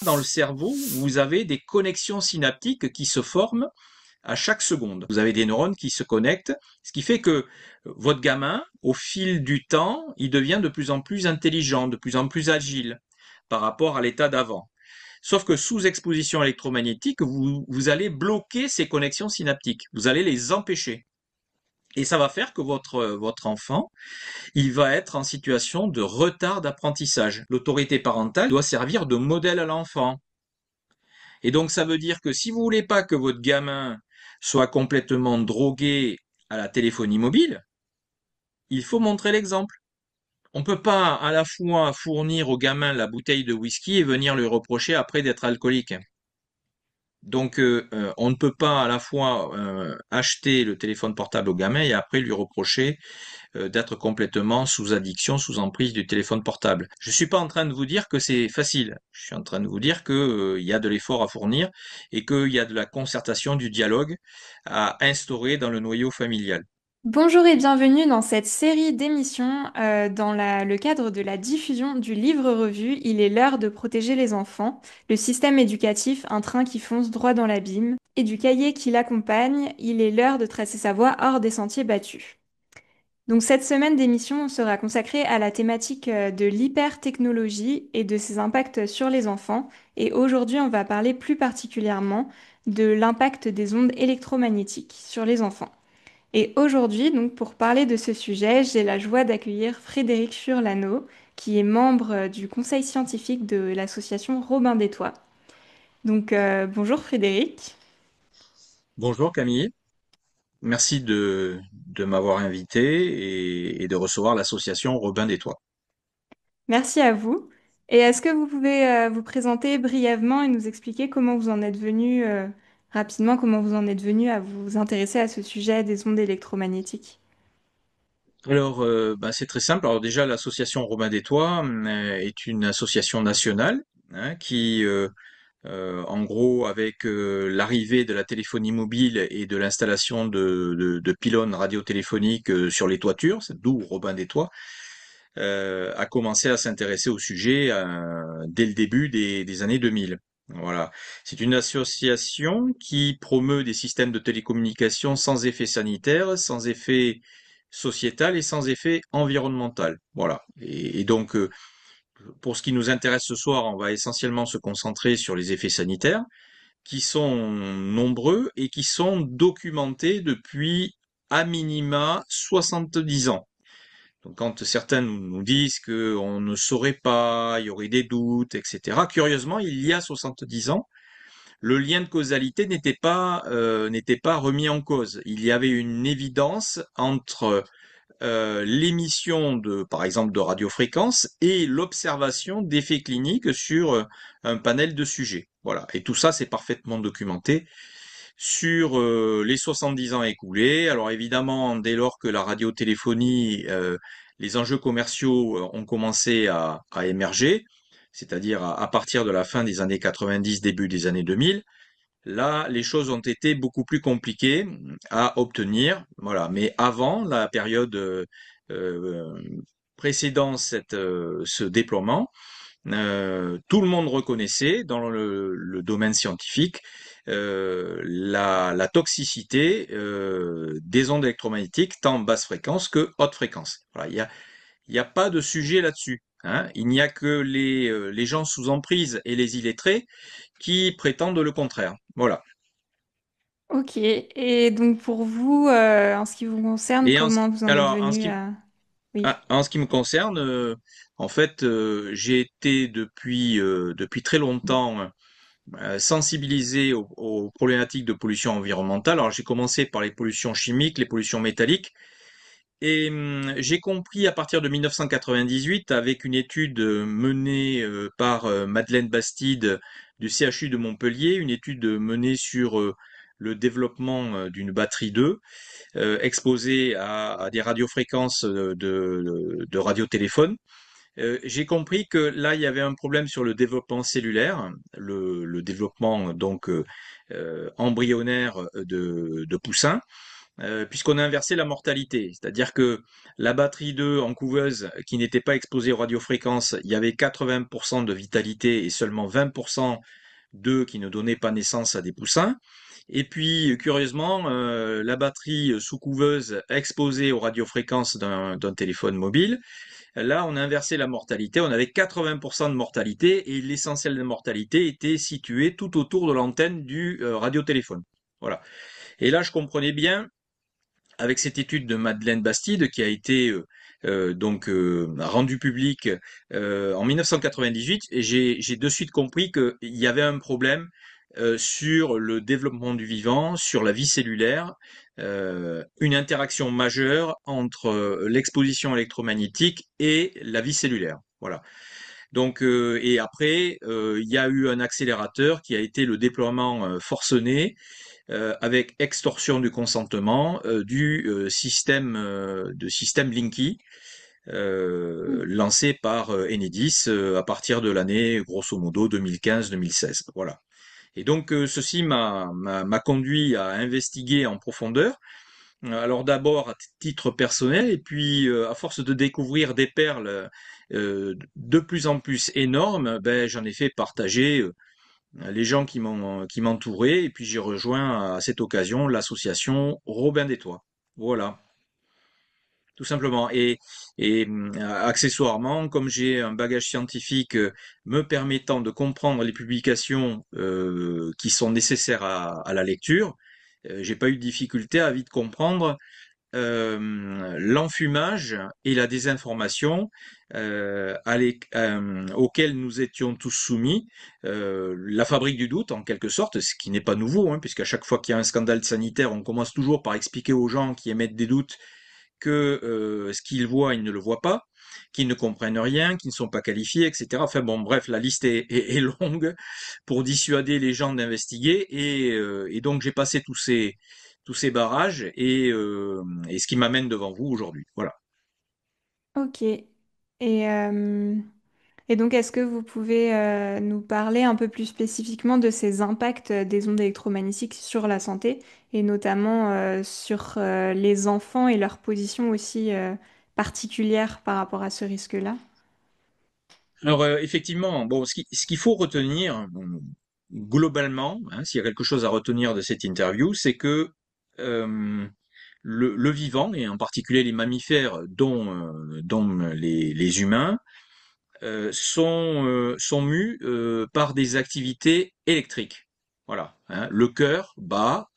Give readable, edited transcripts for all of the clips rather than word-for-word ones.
Dans le cerveau, vous avez des connexions synaptiques qui se forment à chaque seconde. Vous avez des neurones qui se connectent, ce qui fait que votre gamin, au fil du temps, il devient de plus en plus intelligent, de plus en plus agile par rapport à l'état d'avant. Sauf que sous exposition électromagnétique, vous allez bloquer ces connexions synaptiques. Vous allez les empêcher. Et ça va faire que votre enfant, il va être en situation de retard d'apprentissage. L'autorité parentale doit servir de modèle à l'enfant. Et donc ça veut dire que si vous voulez pas que votre gamin soit complètement drogué à la téléphonie mobile, il faut montrer l'exemple. On peut pas à la fois fournir au gamin la bouteille de whisky et venir lui reprocher après d'être alcoolique. Donc on ne peut pas à la fois acheter le téléphone portable au gamin et après lui reprocher d'être complètement sous addiction, sous emprise du téléphone portable. Je suis pas en train de vous dire que c'est facile. Je suis en train de vous dire que il y a de l'effort à fournir et qu'il y a de la concertation, du dialogue à instaurer dans le noyau familial. Bonjour et bienvenue dans cette série d'émissions dans le cadre de la diffusion du livre-revue Il est l'heure de protéger les enfants, le système éducatif, un train qui fonce droit dans l'abîme, et du cahier qui l'accompagne, Il est l'heure de tracer sa voie hors des sentiers battus. Donc cette semaine d'émission sera consacrée à la thématique de l'hypertechnologie et de ses impacts sur les enfants, et aujourd'hui on va parler plus particulièrement de l'impact des ondes électromagnétiques sur les enfants. Et aujourd'hui, donc, pour parler de ce sujet, j'ai la joie d'accueillir Frédéric Furlano, qui est membre du conseil scientifique de l'association Robin des Toits. Donc, bonjour Frédéric. Bonjour Camille, merci de m'avoir invité et de recevoir l'association Robin des Toits. Merci à vous. Et est-ce que vous pouvez vous présenter brièvement et nous expliquer comment vous en êtes venu, rapidement, comment vous en êtes venu à vous intéresser à ce sujet des ondes électromagnétiques? Alors, c'est très simple. Alors déjà, l'association Robin des Toits est une association nationale hein, qui en gros, avec l'arrivée de la téléphonie mobile et de l'installation de pylônes radiotéléphoniques sur les toitures, c'est d'où Robin des Toits, a commencé à s'intéresser au sujet dès le début des années 2000. Voilà. C'est une association qui promeut des systèmes de télécommunication sans effet sanitaire, sans effet sociétal et sans effet environnemental. Voilà. Et donc, pour ce qui nous intéresse ce soir, on va essentiellement se concentrer sur les effets sanitaires qui sont nombreux et qui sont documentés depuis à minima 70 ans. Donc quand certains nous disent qu'on ne saurait pas, il y aurait des doutes, etc. Curieusement, il y a 70 ans, le lien de causalité n'était pas remis en cause. Il y avait une évidence entre l'émission de, par exemple, de radiofréquences et l'observation d'effets cliniques sur un panel de sujets. Voilà. Et tout ça, c'est parfaitement documenté sur les 70 ans écoulés. Alors évidemment, dès lors que la radiotéléphonie, les enjeux commerciaux ont commencé à émerger, c'est-à-dire à partir de la fin des années 90, début des années 2000, là, les choses ont été beaucoup plus compliquées à obtenir. Voilà. Mais avant la période euh, précédant ce déploiement, tout le monde reconnaissait dans le domaine scientifique la toxicité des ondes électromagnétiques, tant basse fréquence que haute fréquence. Voilà, il y a pas de sujet là-dessus. Hein. Il n'y a que les gens sous emprise et les illettrés qui prétendent le contraire. Voilà. Ok. Et donc pour vous, en ce qui vous concerne, Et comment vous en êtes alors, venu à... Oui. en ce qui me concerne, en fait, j'ai été depuis très longtemps sensibilisé aux problématiques de pollution environnementale. Alors j'ai commencé par les pollutions chimiques, les pollutions métalliques, et j'ai compris à partir de 1998, avec une étude menée par Madeleine Bastide du CHU de Montpellier, une étude menée sur le développement d'une batterie 2 exposée à des radiofréquences de radiotéléphone. J'ai compris que là, il y avait un problème sur le développement cellulaire, le développement donc embryonnaire de poussins, puisqu'on a inversé la mortalité. C'est-à-dire que la batterie d'œufs en couveuse qui n'était pas exposée aux radiofréquences, il y avait 80% de vitalité et seulement 20% d'œufs qui ne donnaient pas naissance à des poussins. Et puis, curieusement, la batterie sous couveuse exposée aux radiofréquences d'un téléphone mobile, là, on a inversé la mortalité. On avait 80% de mortalité et l'essentiel de mortalité était situé tout autour de l'antenne du radiotéléphone. Voilà. Et là, je comprenais bien avec cette étude de Madeleine Bastide qui a été rendue publique en 1998, et j'ai de suite compris qu'il y avait un problème sur le développement du vivant, sur la vie cellulaire, une interaction majeure entre l'exposition électromagnétique et la vie cellulaire. Voilà. Donc, et après, il y a eu un accélérateur qui a été le déploiement forcené avec extorsion du consentement du système Linky lancé par Enedis à partir de l'année grosso modo 2015-2016. Voilà. Et donc ceci m'a conduit à investiguer en profondeur. Alors d'abord à titre personnel et puis à force de découvrir des perles de plus en plus énormes, ben j'en ai fait partager les gens qui m'entouraient, et puis j'ai rejoint à cette occasion l'association Robin des Toits. Voilà, tout simplement. Et accessoirement, comme j'ai un bagage scientifique me permettant de comprendre les publications qui sont nécessaires à la lecture, j'ai pas eu de difficulté à vite comprendre l'enfumage et la désinformation auxquels nous étions tous soumis, la fabrique du doute en quelque sorte, ce qui n'est pas nouveau, hein, puisqu'à chaque fois qu'il y a un scandale sanitaire, on commence toujours par expliquer aux gens qui émettent des doutes que ce qu'ils voient, ils ne le voient pas, qu'ils ne comprennent rien, qu'ils ne sont pas qualifiés, etc. Enfin bon, bref, la liste est longue pour dissuader les gens d'investiguer, et donc j'ai passé tous ces barrages et ce qui m'amène devant vous aujourd'hui. Voilà. Ok. Et donc, est-ce que vous pouvez nous parler un peu plus spécifiquement de ces impacts des ondes électromagnétiques sur la santé et notamment sur les enfants et leur position aussi particulière par rapport à ce risque-là? Alors effectivement, bon, ce qu'il faut retenir globalement, hein, s'il y a quelque chose à retenir de cette interview, c'est que euh, le vivant, et en particulier les mammifères, dont les humains, sont mus par des activités électriques. Voilà, hein. Le cœur bat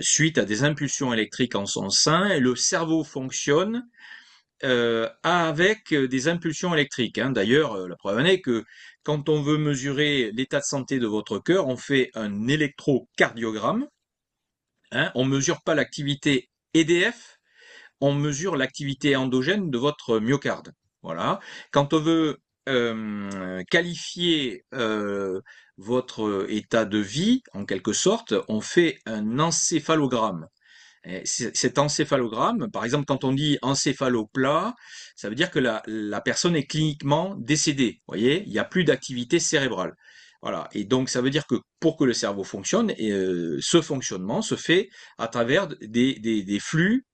suite à des impulsions électriques en son sein, et le cerveau fonctionne avec des impulsions électriques, hein. D'ailleurs, la preuve en est que quand on veut mesurer l'état de santé de votre cœur, on fait un électrocardiogramme, hein. On mesure pas l'activité EDF, on mesure l'activité endogène de votre myocarde. Voilà. Quand on veut qualifier votre état de vie, en quelque sorte, on fait un encéphalogramme. Et cet encéphalogramme, par exemple, quand on dit encéphaloplat, ça veut dire que la personne est cliniquement décédée. Vous voyez, il n'y a plus d'activité cérébrale. Voilà. Et donc, ça veut dire que pour que le cerveau fonctionne, ce fonctionnement se fait à travers des flux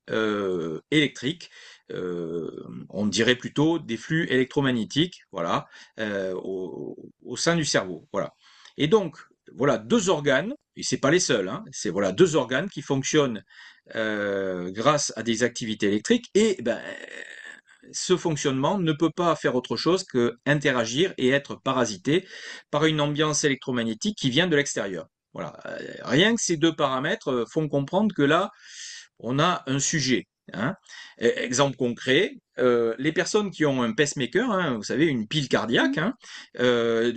électriques. On dirait plutôt des flux électromagnétiques, voilà, au sein du cerveau. Voilà. Et donc, voilà deux organes, et c'est pas les seuls, hein, c'est voilà deux organes qui fonctionnent grâce à des activités électriques, et ben, ce fonctionnement ne peut pas faire autre chose que interagir et être parasité par une ambiance électromagnétique qui vient de l'extérieur. Voilà. Rien que ces deux paramètres font comprendre que là, on a un sujet, hein. Exemple concret, les personnes qui ont un pacemaker, hein, vous savez, une pile cardiaque, hein,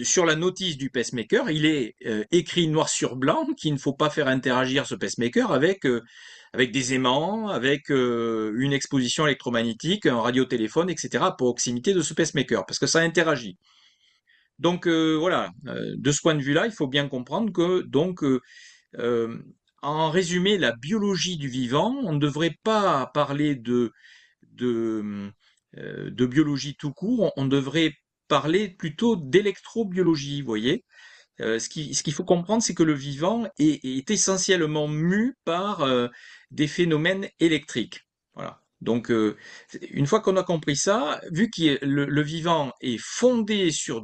sur la notice du pacemaker, il est écrit noir sur blanc qu'il ne faut pas faire interagir ce pacemaker avec des aimants, avec une exposition électromagnétique, un radiotéléphone, etc., à proximité de ce pacemaker, parce que ça interagit. Donc voilà, de ce point de vue-là, il faut bien comprendre que donc euh, en résumé, la biologie du vivant, on ne devrait pas parler de, de biologie tout court, on devrait parler plutôt d'électrobiologie, vous voyez. Ce qu'il faut comprendre, c'est que le vivant est essentiellement mu par des phénomènes électriques. Voilà. Donc, une fois qu'on a compris ça, vu que le vivant est fondé sur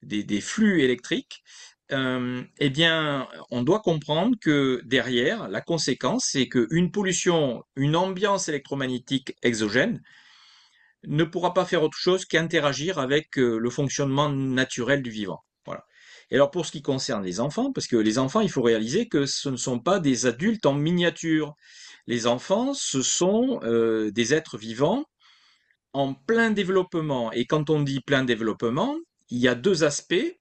des flux électriques, eh bien, on doit comprendre que derrière, la conséquence, c'est qu'une pollution, une ambiance électromagnétique exogène ne pourra pas faire autre chose qu'interagir avec le fonctionnement naturel du vivant. Voilà. Et alors pour ce qui concerne les enfants, parce que les enfants, il faut réaliser que ce ne sont pas des adultes en miniature. Les enfants, ce sont des êtres vivants en plein développement. Et quand on dit plein développement, il y a deux aspects.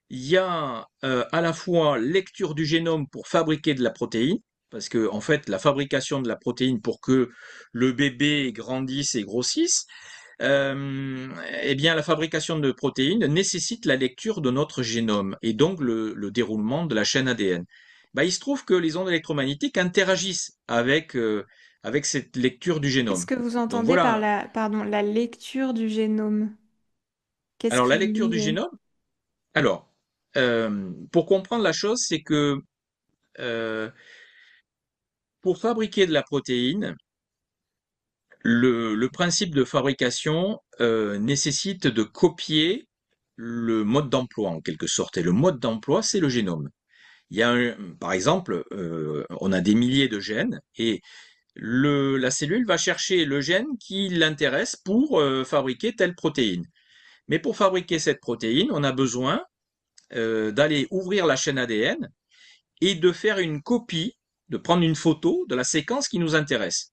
Il y a à la fois lecture du génome pour fabriquer de la protéine, parce que en fait la fabrication de la protéine pour que le bébé grandisse et grossisse, eh bien, la fabrication de protéines nécessite la lecture de notre génome et donc le déroulement de la chaîne ADN. Bah, il se trouve que les ondes électromagnétiques interagissent avec cette lecture du Qu'est-ce génome. que vous Donc entendez par voilà. la lecture du génome? Qu'est-ce Alors la lecture qui... du génome. Alors, pour comprendre la chose, c'est que euh, pour fabriquer de la protéine, le principe de fabrication nécessite de copier le mode d'emploi en quelque sorte. Et le mode d'emploi, c'est le génome. Par exemple, on a des milliers de gènes et la cellule va chercher le gène qui l'intéresse pour fabriquer telle protéine. Mais pour fabriquer cette protéine, on a besoin d'aller ouvrir la chaîne ADN et de faire une copie, de prendre une photo de la séquence qui nous intéresse.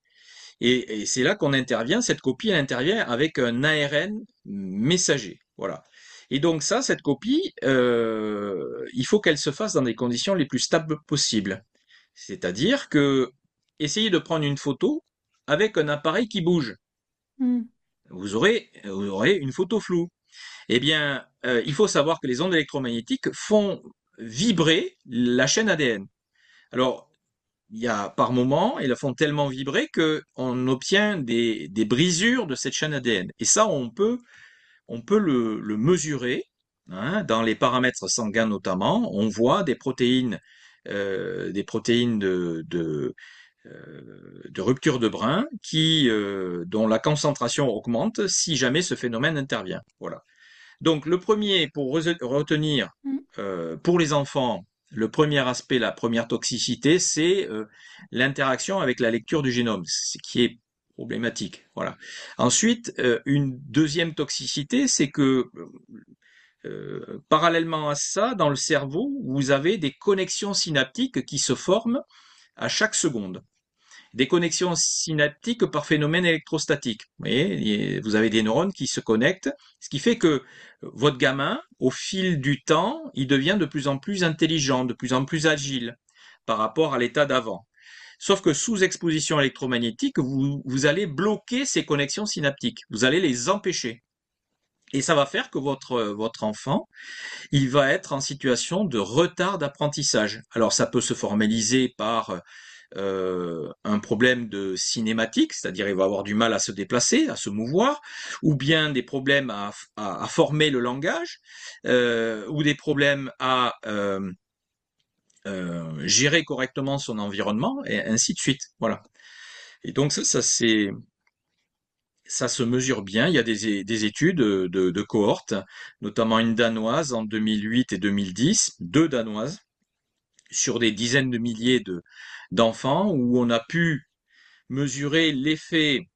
Et c'est là qu'on intervient, cette copie, elle intervient avec un ARN messager. Voilà. Et donc ça, cette copie, il faut qu'elle se fasse dans des conditions les plus stables possibles. C'est-à-dire que essayez de prendre une photo avec un appareil qui bouge. Hmm. Vous aurez une photo floue. Eh bien, il faut savoir que les ondes électromagnétiques font vibrer la chaîne ADN. Alors, il y a par moment, elles la font tellement vibrer que on obtient des brisures de cette chaîne ADN. Et ça, on peut le mesurer, hein, dans les paramètres sanguins notamment. On voit des protéines de rupture de brin dont la concentration augmente si jamais ce phénomène intervient. Voilà. Donc le premier, pour retenir Hmm. pour les enfants, le premier aspect, la première toxicité, c'est l'interaction avec la lecture du génome, ce qui est problématique. Voilà. Ensuite, une deuxième toxicité, c'est que parallèlement à ça, dans le cerveau, vous avez des connexions synaptiques qui se forment à chaque seconde, des connexions synaptiques par phénomène électrostatique. Vous voyez, vous avez des neurones qui se connectent, ce qui fait que votre gamin, au fil du temps, il devient de plus en plus intelligent, de plus en plus agile par rapport à l'état d'avant. Sauf que sous exposition électromagnétique, vous allez bloquer ces connexions synaptiques, vous allez les empêcher. Et ça va faire que votre enfant, il va être en situation de retard d'apprentissage. Alors ça peut se formaliser par un problème de cinématique, c'est-à-dire il va avoir du mal à se déplacer, à se mouvoir, ou bien des problèmes à former le langage, ou des problèmes à gérer correctement son environnement, et ainsi de suite. Voilà. Et donc ça se mesure bien. Il y a des études de cohortes, notamment une danoise en 2008 et 2010, deux danoises, sur des dizaines de milliers d'enfants, où on a pu mesurer l'effet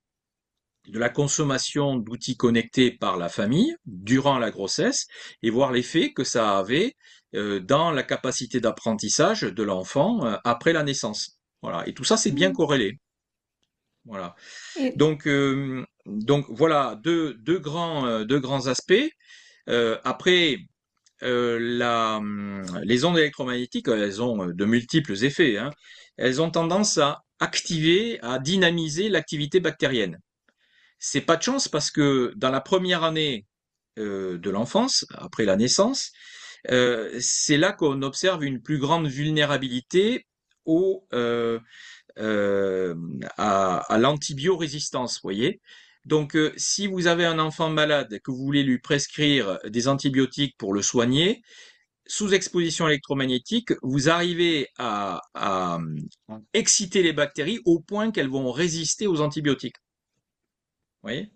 de la consommation d'outils connectés par la famille durant la grossesse et voir l'effet que ça avait dans la capacité d'apprentissage de l'enfant après la naissance. Voilà. Et tout ça, c'est bien Hmm. corrélé. Voilà. Et Donc voilà deux grands aspects. Après, les ondes électromagnétiques, elles ont de multiples effets, hein. Elles ont tendance à activer, à dynamiser l'activité bactérienne. C'est pas de chance parce que dans la première année de l'enfance, après la naissance, c'est là qu'on observe une plus grande vulnérabilité au, euh, à l'antibiorésistance, vous voyez. Donc, si vous avez un enfant malade, que vous voulez lui prescrire des antibiotiques pour le soigner, sous exposition électromagnétique, vous arrivez à exciter les bactéries au point qu'elles vont résister aux antibiotiques. Vous voyez?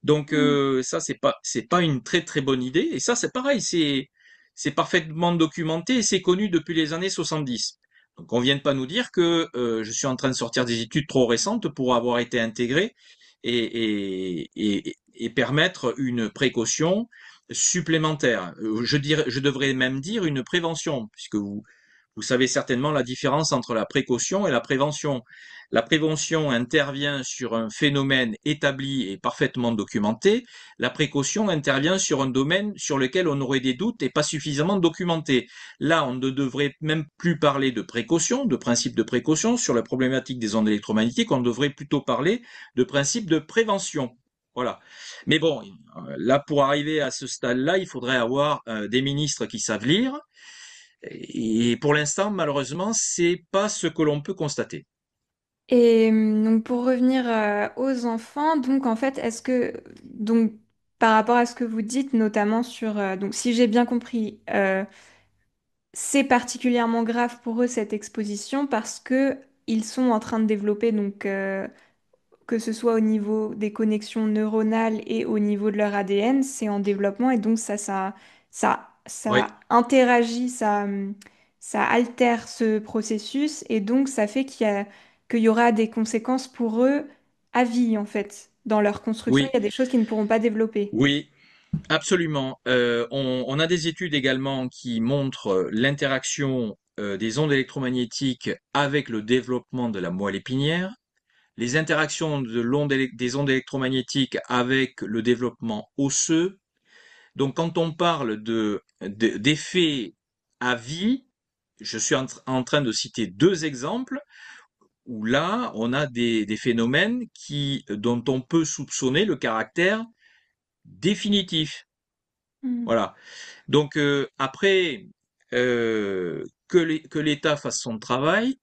Donc Mm. ça c'est pas une très très bonne idée. Et ça c'est pareil, c'est parfaitement documenté et c'est connu depuis les années 70. Donc on vient de pas nous dire que je suis en train de sortir des études trop récentes pour avoir été intégré et permettre une précaution supplémentaire. Je devrais même dire une prévention, puisque vous savez certainement la différence entre la précaution et la prévention. La prévention intervient sur un phénomène établi et parfaitement documenté. La précaution intervient sur un domaine sur lequel on aurait des doutes et pas suffisamment documenté. Là, on ne devrait même plus parler de précaution, de principe de précaution sur la problématique des ondes électromagnétiques. On devrait plutôt parler de principe de prévention. Voilà. Mais bon, là, pour arriver à ce stade-là, il faudrait avoir des ministres qui savent lire. Et pour l'instant, malheureusement, c'est pas ce que l'on peut constater. Et donc pour revenir aux enfants, donc en fait, est-ce que donc par rapport à ce que vous dites, notamment sur donc si j'ai bien compris, c'est particulièrement grave pour eux cette exposition parce que ils sont en train de développer donc que ce soit au niveau des connexions neuronales et au niveau de leur ADN, c'est en développement et donc ça Oui, interagit, ça altère ce processus et donc ça fait qu'il y aura des conséquences pour eux à vie en fait. Dans leur construction, il oui, y a des choses qu'ils ne pourront pas développer. oui, absolument. On a des études également qui montrent l'interaction des ondes électromagnétiques avec le développement de la moelle épinière, les interactions des ondes électromagnétiques avec le développement osseux. Donc, quand on parle d'effets à vie, je suis en train de citer deux exemples où là, on a des phénomènes dont on peut soupçonner le caractère définitif. Mm. Voilà. Donc après, que l'État fasse son travail,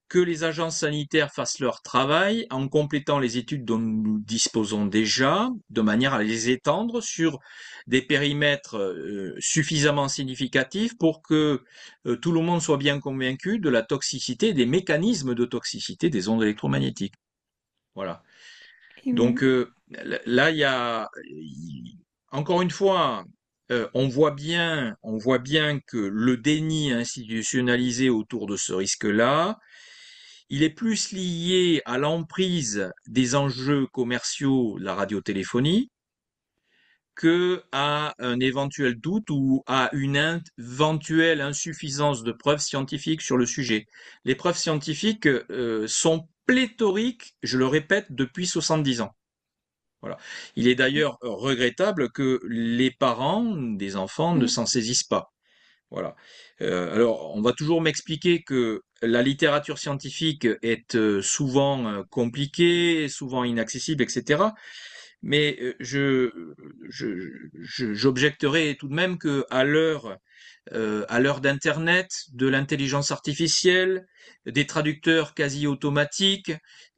que les agences sanitaires fassent leur travail en complétant les études dont nous disposons déjà, de manière à les étendre sur des périmètres suffisamment significatifs pour que tout le monde soit bien convaincu de la toxicité, des mécanismes de toxicité des ondes électromagnétiques. Voilà. Et Donc là, encore une fois, on voit bien que le déni institutionnalisé autour de ce risque-là, il est plus lié à l'emprise des enjeux commerciaux de la radiotéléphonie que à un éventuel doute ou à une éventuelle insuffisance de preuves scientifiques sur le sujet. Les preuves scientifiques sont pléthoriques, je le répète, depuis 70 ans. Voilà. Il est d'ailleurs regrettable que les parents des enfants ne mm, s'en saisissent pas. Voilà. Alors, on va toujours m'expliquer que la littérature scientifique est souvent compliquée, souvent inaccessible, etc. Mais j'objecterai tout de même que à l'heure d'Internet, de l'intelligence artificielle, des traducteurs quasi automatiques,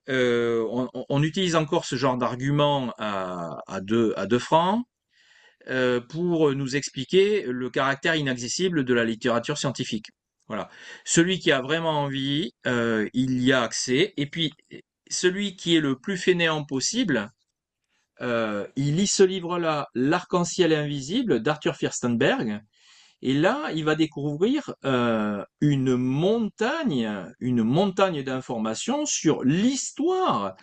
on utilise encore ce genre d'argument à deux francs pour nous expliquer le caractère inaccessible de la littérature scientifique. Voilà. Celui qui a vraiment envie, il y a accès. Et puis, celui qui est le plus fainéant possible, il lit ce livre-là, L'arc-en-ciel invisible d'Arthur Firstenberg, et là, il va découvrir une montagne d'informations sur l'histoire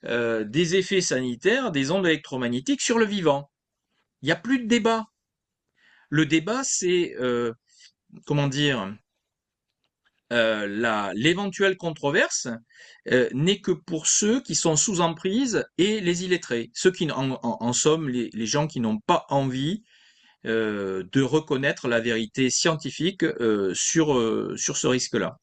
des effets sanitaires des ondes électromagnétiques sur le vivant. Il n'y a plus de débat. Le débat, c'est comment dire l'éventuelle controverse n'est que pour ceux qui sont sous emprise et les illettrés, ceux qui en somme les gens qui n'ont pas envie de reconnaître la vérité scientifique sur ce risque-là.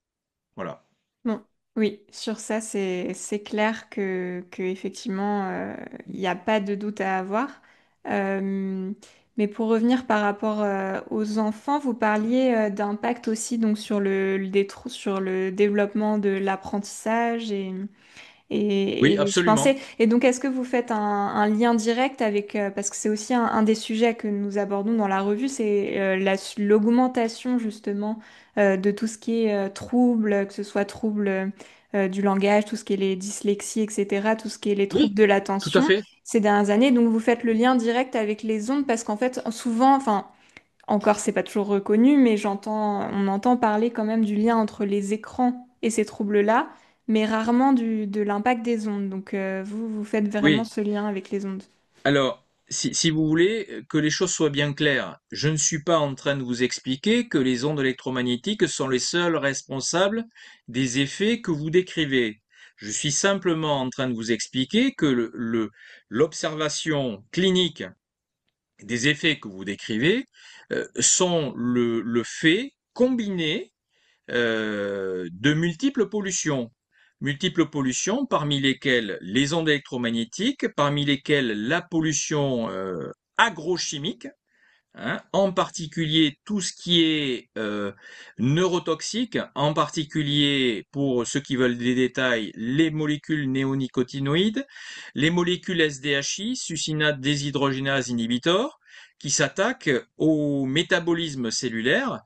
Voilà. bon, oui, sur ça, c'est clair que effectivement, il n'y a pas de doute à avoir. Euh, mais pour revenir par rapport aux enfants, vous parliez d'impact aussi donc sur sur le développement de l'apprentissage Oui, Et je pensais, absolument. et donc est-ce que vous faites un lien direct avec, parce que c'est aussi un des sujets que nous abordons dans la revue, c'est l'augmentation justement de tout ce qui est troubles, que ce soit troubles du langage, tout ce qui est les dyslexies, etc., tout ce qui est les troubles Oui, de tout à l'attention fait. ces dernières années. Donc vous faites le lien direct avec les ondes parce qu'en fait, souvent, enfin, encore, c'est pas toujours reconnu, mais on entend parler quand même du lien entre les écrans et ces troubles-là, mais rarement de l'impact des ondes. Donc, vous faites vraiment Oui. ce lien avec les ondes. Alors, si vous voulez que les choses soient bien claires, je ne suis pas en train de vous expliquer que les ondes électromagnétiques sont les seuls responsables des effets que vous décrivez. Je suis simplement en train de vous expliquer que l'observation clinique des effets que vous décrivez sont le fait combiné de multiples pollutions. Multiples pollutions, parmi lesquelles les ondes électromagnétiques, parmi lesquelles la pollution agrochimique, hein, en particulier tout ce qui est neurotoxique, en particulier pour ceux qui veulent des détails, les molécules néonicotinoïdes, les molécules SDHI, succinate déshydrogénase inhibitor, qui s'attaquent au métabolisme cellulaire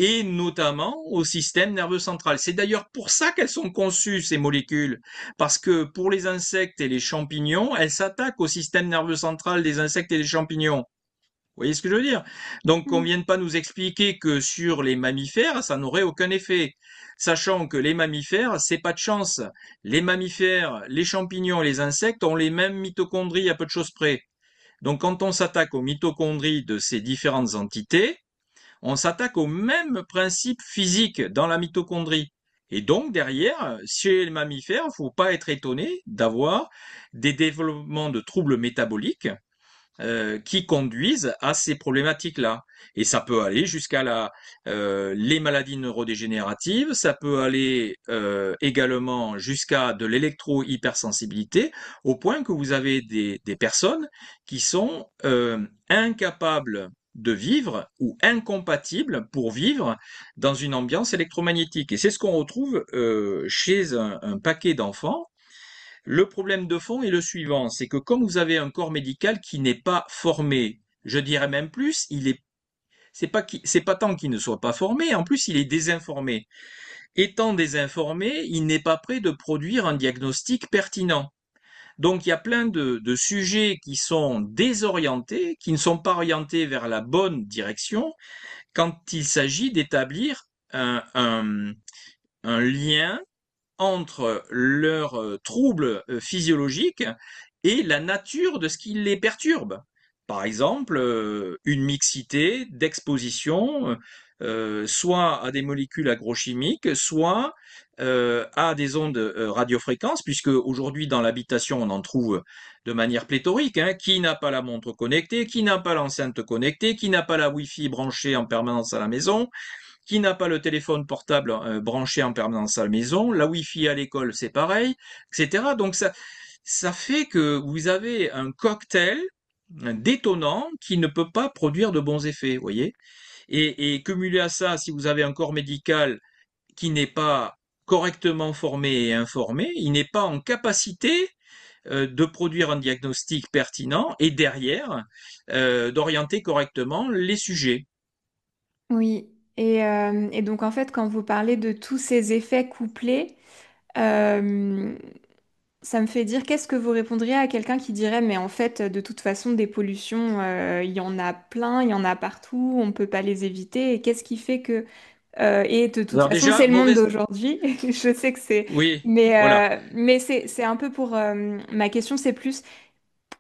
et notamment au système nerveux central. C'est d'ailleurs pour ça qu'elles sont conçues, ces molécules, parce que pour les insectes et les champignons, elles s'attaquent au système nerveux central des insectes et des champignons. Vous voyez ce que je veux dire? Donc, qu'on Mm. vienne pas nous expliquer que sur les mammifères, ça n'aurait aucun effet. Sachant que les mammifères, c'est pas de chance. Les mammifères, les champignons et les insectes ont les mêmes mitochondries à peu de choses près. Donc, quand on s'attaque aux mitochondries de ces différentes entités, on s'attaque au même principe physique dans la mitochondrie. Et donc, derrière, chez les mammifères, il faut pas être étonné d'avoir des développements de troubles métaboliques qui conduisent à ces problématiques-là. Et ça peut aller jusqu'à les maladies neurodégénératives, ça peut aller également jusqu'à de l'électro-hypersensibilité, au point que vous avez des personnes qui sont incapables de vivre ou incompatibles pour vivre dans une ambiance électromagnétique. Et c'est ce qu'on retrouve chez un paquet d'enfants. Le problème de fond est le suivant, c'est que comme vous avez un corps médical qui n'est pas formé, je dirais même plus, c'est pas tant qu'il ne soit pas formé, en plus il est désinformé. Étant désinformé, il n'est pas prêt de produire un diagnostic pertinent. Donc il y a plein de sujets qui sont désorientés, qui ne sont pas orientés vers la bonne direction quand il s'agit d'établir un lien entre leurs troubles physiologiques et la nature de ce qui les perturbe. Par exemple, une mixité d'exposition, soit à des molécules agrochimiques, soit à des ondes radiofréquences, puisque aujourd'hui dans l'habitation on en trouve de manière pléthorique. Hein. Qui n'a pas la montre connectée, qui n'a pas l'enceinte connectée, qui n'a pas la Wi-Fi branchée en permanence à la maison, qui n'a pas le téléphone portable branché en permanence à la maison, la Wi-Fi à l'école c'est pareil, etc. Donc ça fait que vous avez un cocktail détonnant qui ne peut pas produire de bons effets, vous voyez. Et cumulé à ça, si vous avez un corps médical qui n'est pas correctement formé et informé, il n'est pas en capacité de produire un diagnostic pertinent et derrière d'orienter correctement les sujets. Oui. Et donc, en fait, quand vous parlez de tous ces effets couplés, euh, ça me fait dire, qu'est-ce que vous répondriez à quelqu'un qui dirait, mais en fait, de toute façon, des pollutions, il y en a plein, il y en a partout, on ne peut pas les éviter. Et qu'est-ce qui fait que... et de toute Alors façon, déjà, c'est le monde mauvaise... d'aujourd'hui. Je sais que c'est... Oui, voilà. Mais c'est un peu pour... ma question, c'est plus,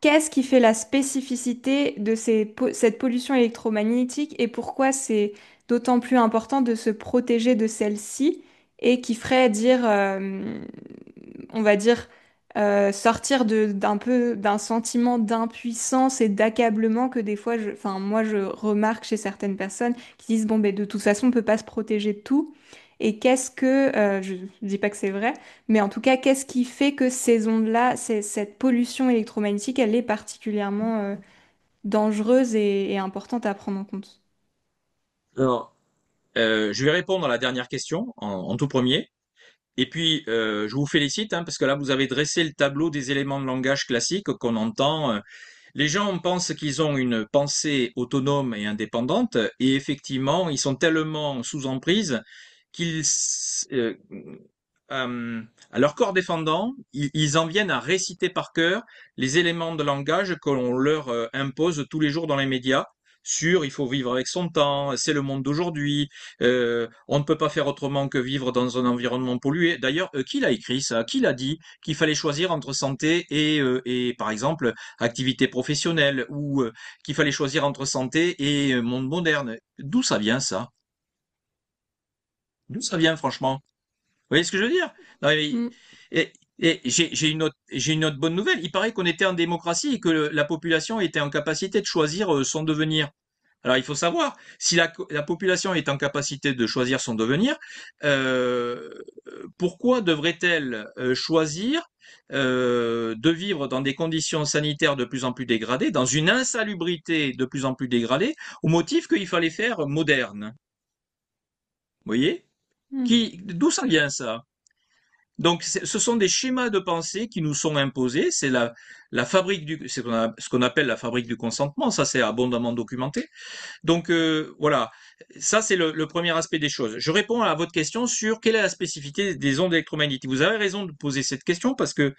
qu'est-ce qui fait la spécificité de cette pollution électromagnétique et pourquoi c'est d'autant plus important de se protéger de celle-ci et qui ferait dire, on va dire, sortir d'un peu d'un sentiment d'impuissance et d'accablement que des fois, enfin, moi, je remarque chez certaines personnes qui disent, bon, ben, de toute façon, on peut pas se protéger de tout. Et qu'est-ce que, je dis pas que c'est vrai, mais en tout cas, qu'est-ce qui fait que ces ondes-là, cette pollution électromagnétique, elle est particulièrement dangereuse et importante à prendre en compte? Alors, je vais répondre à la dernière question en tout premier. Et puis, je vous félicite, hein, parce que là, vous avez dressé le tableau des éléments de langage classiques qu'on entend. Les gens pensent qu'ils ont une pensée autonome et indépendante, et effectivement, ils sont tellement sous emprise qu'ils, euh, à leur corps défendant, ils en viennent à réciter par cœur les éléments de langage que l'on leur impose tous les jours dans les médias. Sur il faut vivre avec son temps, c'est le monde d'aujourd'hui, on ne peut pas faire autrement que vivre dans un environnement pollué. D'ailleurs, qui l'a écrit ça? Qui l'a dit qu'il fallait choisir entre santé et par exemple, activité professionnelle, ou qu'il fallait choisir entre santé et monde moderne? D'où ça vient ça? D'où ça vient, franchement? Vous voyez ce que je veux dire? Non, Mm. et, j'ai une autre bonne nouvelle. Il paraît qu'on était en démocratie et que la population était en capacité de choisir son devenir. Alors il faut savoir, si la population est en capacité de choisir son devenir, euh, pourquoi devrait-elle choisir de vivre dans des conditions sanitaires de plus en plus dégradées, dans une insalubrité de plus en plus dégradée, au motif qu'il fallait faire moderne? Vous voyez? Mm. D'où ça vient ça? Donc, ce sont des schémas de pensée qui nous sont imposés. C'est la fabrique c'est ce qu'on appelle la fabrique du consentement. Ça, c'est abondamment documenté. Donc, voilà. Ça, c'est le premier aspect des choses. Je réponds à votre question sur quelle est la spécificité des ondes électromagnétiques. Vous avez raison de poser cette question parce que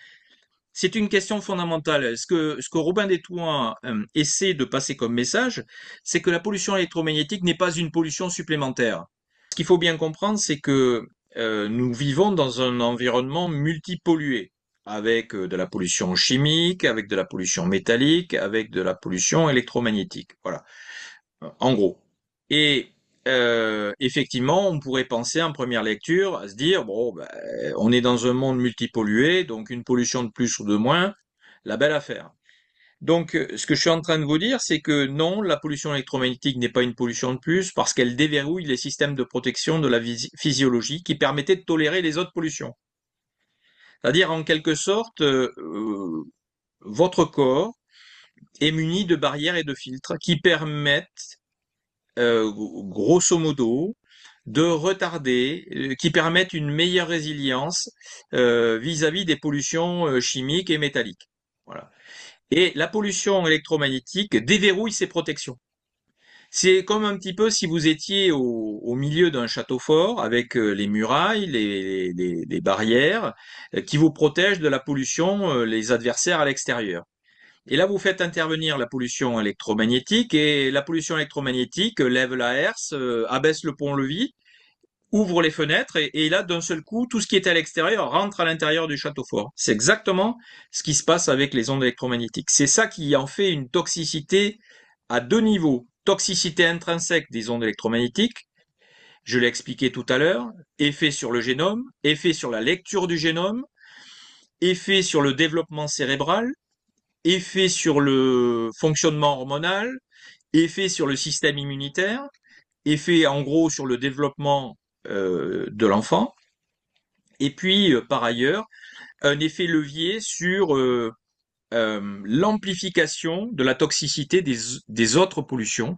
c'est une question fondamentale. Ce que Robin des Touans essaie de passer comme message, c'est que la pollution électromagnétique n'est pas une pollution supplémentaire. Ce qu'il faut bien comprendre, c'est que nous vivons dans un environnement multipollué, avec de la pollution chimique, avec de la pollution métallique, avec de la pollution électromagnétique. Voilà, en gros. Et effectivement, on pourrait penser en première lecture à se dire, bon, ben, on est dans un monde multipollué, donc une pollution de plus ou de moins, la belle affaire. Donc, ce que je suis en train de vous dire, c'est que non, la pollution électromagnétique n'est pas une pollution de plus parce qu'elle déverrouille les systèmes de protection de la physiologie qui permettaient de tolérer les autres pollutions. C'est-à-dire, en quelque sorte, votre corps est muni de barrières et de filtres qui permettent, grosso modo, de retarder, qui permettent une meilleure résilience vis-à-vis des pollutions chimiques et métalliques. Voilà. Et la pollution électromagnétique déverrouille ces protections. C'est comme un petit peu si vous étiez au milieu d'un château fort avec les murailles, les barrières qui vous protègent de la pollution, les adversaires à l'extérieur. Et là, vous faites intervenir la pollution électromagnétique et la pollution électromagnétique lève la herse, abaisse le pont-levis, ouvre les fenêtres et là, d'un seul coup, tout ce qui est à l'extérieur rentre à l'intérieur du château fort. C'est exactement ce qui se passe avec les ondes électromagnétiques. C'est ça qui en fait une toxicité à deux niveaux. Toxicité intrinsèque des ondes électromagnétiques, je l'ai expliqué tout à l'heure, effet sur le génome, effet sur la lecture du génome, effet sur le développement cérébral, effet sur le fonctionnement hormonal, effet sur le système immunitaire, effet en gros sur le développement de l'enfant, et puis par ailleurs un effet levier sur l'amplification de la toxicité des autres pollutions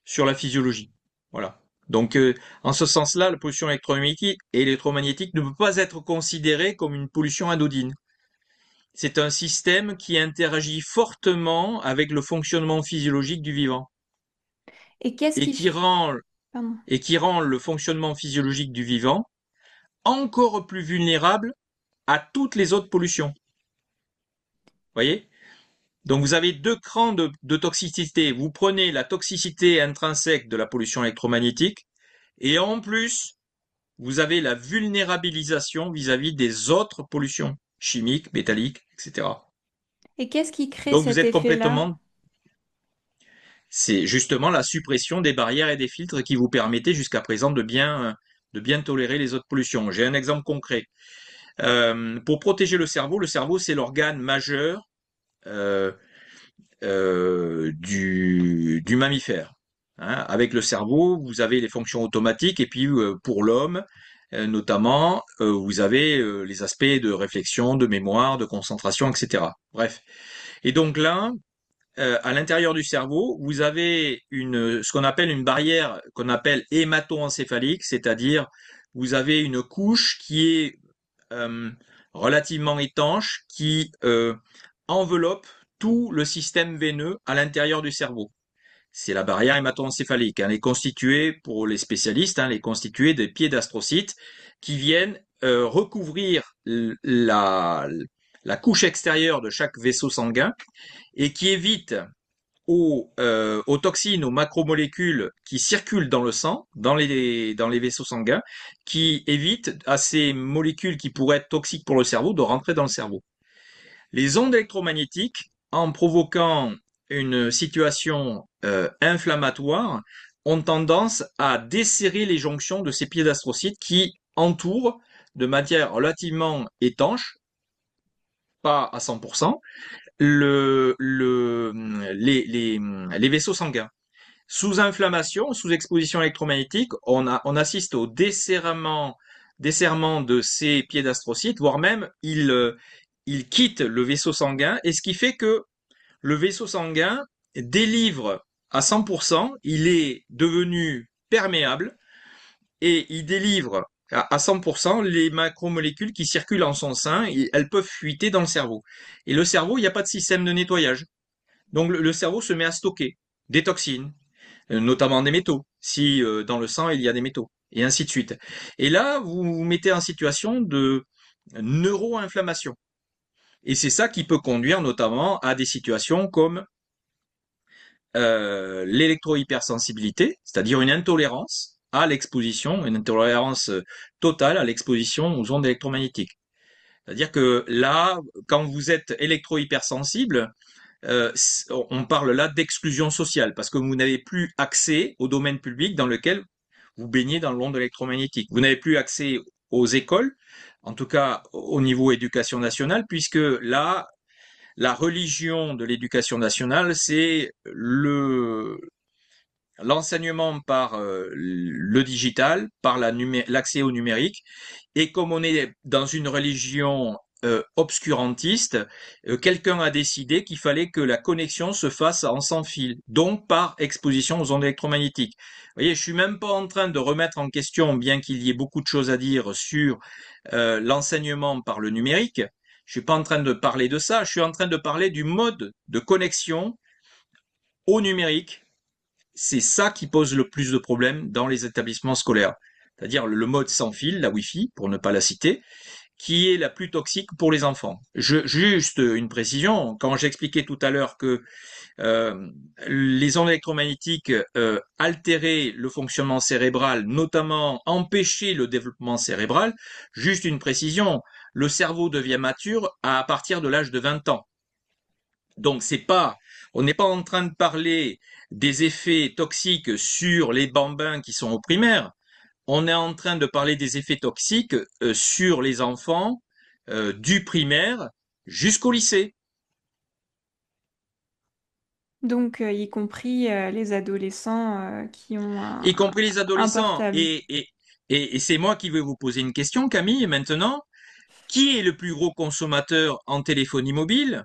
sur la physiologie. Voilà. Donc, en ce sens-là, la pollution électromagnétique ne peut pas être considérée comme une pollution anodine. C'est un système qui interagit fortement avec le fonctionnement physiologique du vivant Et qu'est-ce et qui... qui rend, Pardon. et qui rend le fonctionnement physiologique du vivant encore plus vulnérable à toutes les autres pollutions. Voyez? Donc vous avez deux crans de toxicité. Vous prenez la toxicité intrinsèque de la pollution électromagnétique et en plus, vous avez la vulnérabilisation vis-à-vis des autres pollutions chimiques, métalliques, etc. Et qu'est-ce qui crée Donc vous cet êtes effet-là? complètement, c'est justement la suppression des barrières et des filtres qui vous permettaient jusqu'à présent de bien tolérer les autres pollutions. J'ai un exemple concret. Pour protéger le cerveau c'est l'organe majeur euh, du mammifère. Hein. Avec le cerveau, vous avez les fonctions automatiques et puis pour l'homme, notamment, vous avez les aspects de réflexion, de mémoire, de concentration, etc. Bref. Et donc là, à l'intérieur du cerveau, vous avez ce qu'on appelle une barrière qu'on appelle hémato-encéphalique, c'est-à-dire vous avez une couche qui est euh, relativement étanche qui enveloppe tout le système veineux à l'intérieur du cerveau. C'est la barrière hémato-encéphalique. Elle est constituée, pour les spécialistes, elle est constituée des pieds d'astrocytes qui viennent recouvrir la couche extérieure de chaque vaisseau sanguin et qui évitent aux toxines, aux macromolécules qui circulent dans le sang, dans les vaisseaux sanguins, qui évitent à ces molécules qui pourraient être toxiques pour le cerveau de rentrer dans le cerveau. Les ondes électromagnétiques, en provoquant une situation inflammatoire, ont tendance à desserrer les jonctions de ces pieds d'astrocytes qui entourent de matière relativement étanche, pas à 100%, le, le, les vaisseaux sanguins. Sous inflammation, sous exposition électromagnétique, on assiste au desserrement de ces pieds d'astrocytes, voire même il quitte le vaisseau sanguin, et ce qui fait que le vaisseau sanguin délivre à 100%, il est devenu perméable, et il délivre à 100% les macromolécules qui circulent en son sein, et elles peuvent fuiter dans le cerveau. Et le cerveau, il n'y a pas de système de nettoyage. Donc le cerveau se met à stocker des toxines, notamment des métaux, si dans le sang il y a des métaux, et ainsi de suite. Et là, vous vous mettez en situation de neuro-inflammation. Et c'est ça qui peut conduire notamment à des situations comme l'électrohypersensibilité, c'est-à-dire une intolérance à l'exposition, une intolérance totale à l'exposition aux ondes électromagnétiques. C'est-à-dire que là, quand vous êtes électrohypersensible, on parle là d'exclusion sociale, parce que vous n'avez plus accès au domaine public dans lequel vous baignez dans l'onde électromagnétique. Vous n'avez plus accès aux écoles, en tout cas au niveau éducation nationale, puisque là, la religion de l'éducation nationale, c'est l'enseignement par le digital, par l'accès au numérique. Et comme on est dans une religion obscurantiste, quelqu'un a décidé qu'il fallait que la connexion se fasse en sans fil, donc par exposition aux ondes électromagnétiques. Vous voyez, je suis même pas en train de remettre en question, bien qu'il y ait beaucoup de choses à dire sur l'enseignement par le numérique. Je suis pas en train de parler de ça. Je suis en train de parler du mode de connexion au numérique. C'est ça qui pose le plus de problèmes dans les établissements scolaires. C'est-à-dire le mode sans fil, la Wi-Fi, pour ne pas la citer, qui est la plus toxique pour les enfants. Juste une précision, quand j'expliquais tout à l'heure que les ondes électromagnétiques altéraient le fonctionnement cérébral, notamment empêchaient le développement cérébral, juste une précision, le cerveau devient mature à partir de l'âge de 20 ans. Donc on n'est pas en train de parler des effets toxiques sur les bambins qui sont au primaire. On est en train de parler des effets toxiques sur les enfants du primaire jusqu'au lycée, Donc, y compris les adolescents qui ont y compris les un adolescents. portable, Et c'est moi qui vais vous poser une question, Camille, maintenant. Qui est le plus gros consommateur en téléphonie mobile?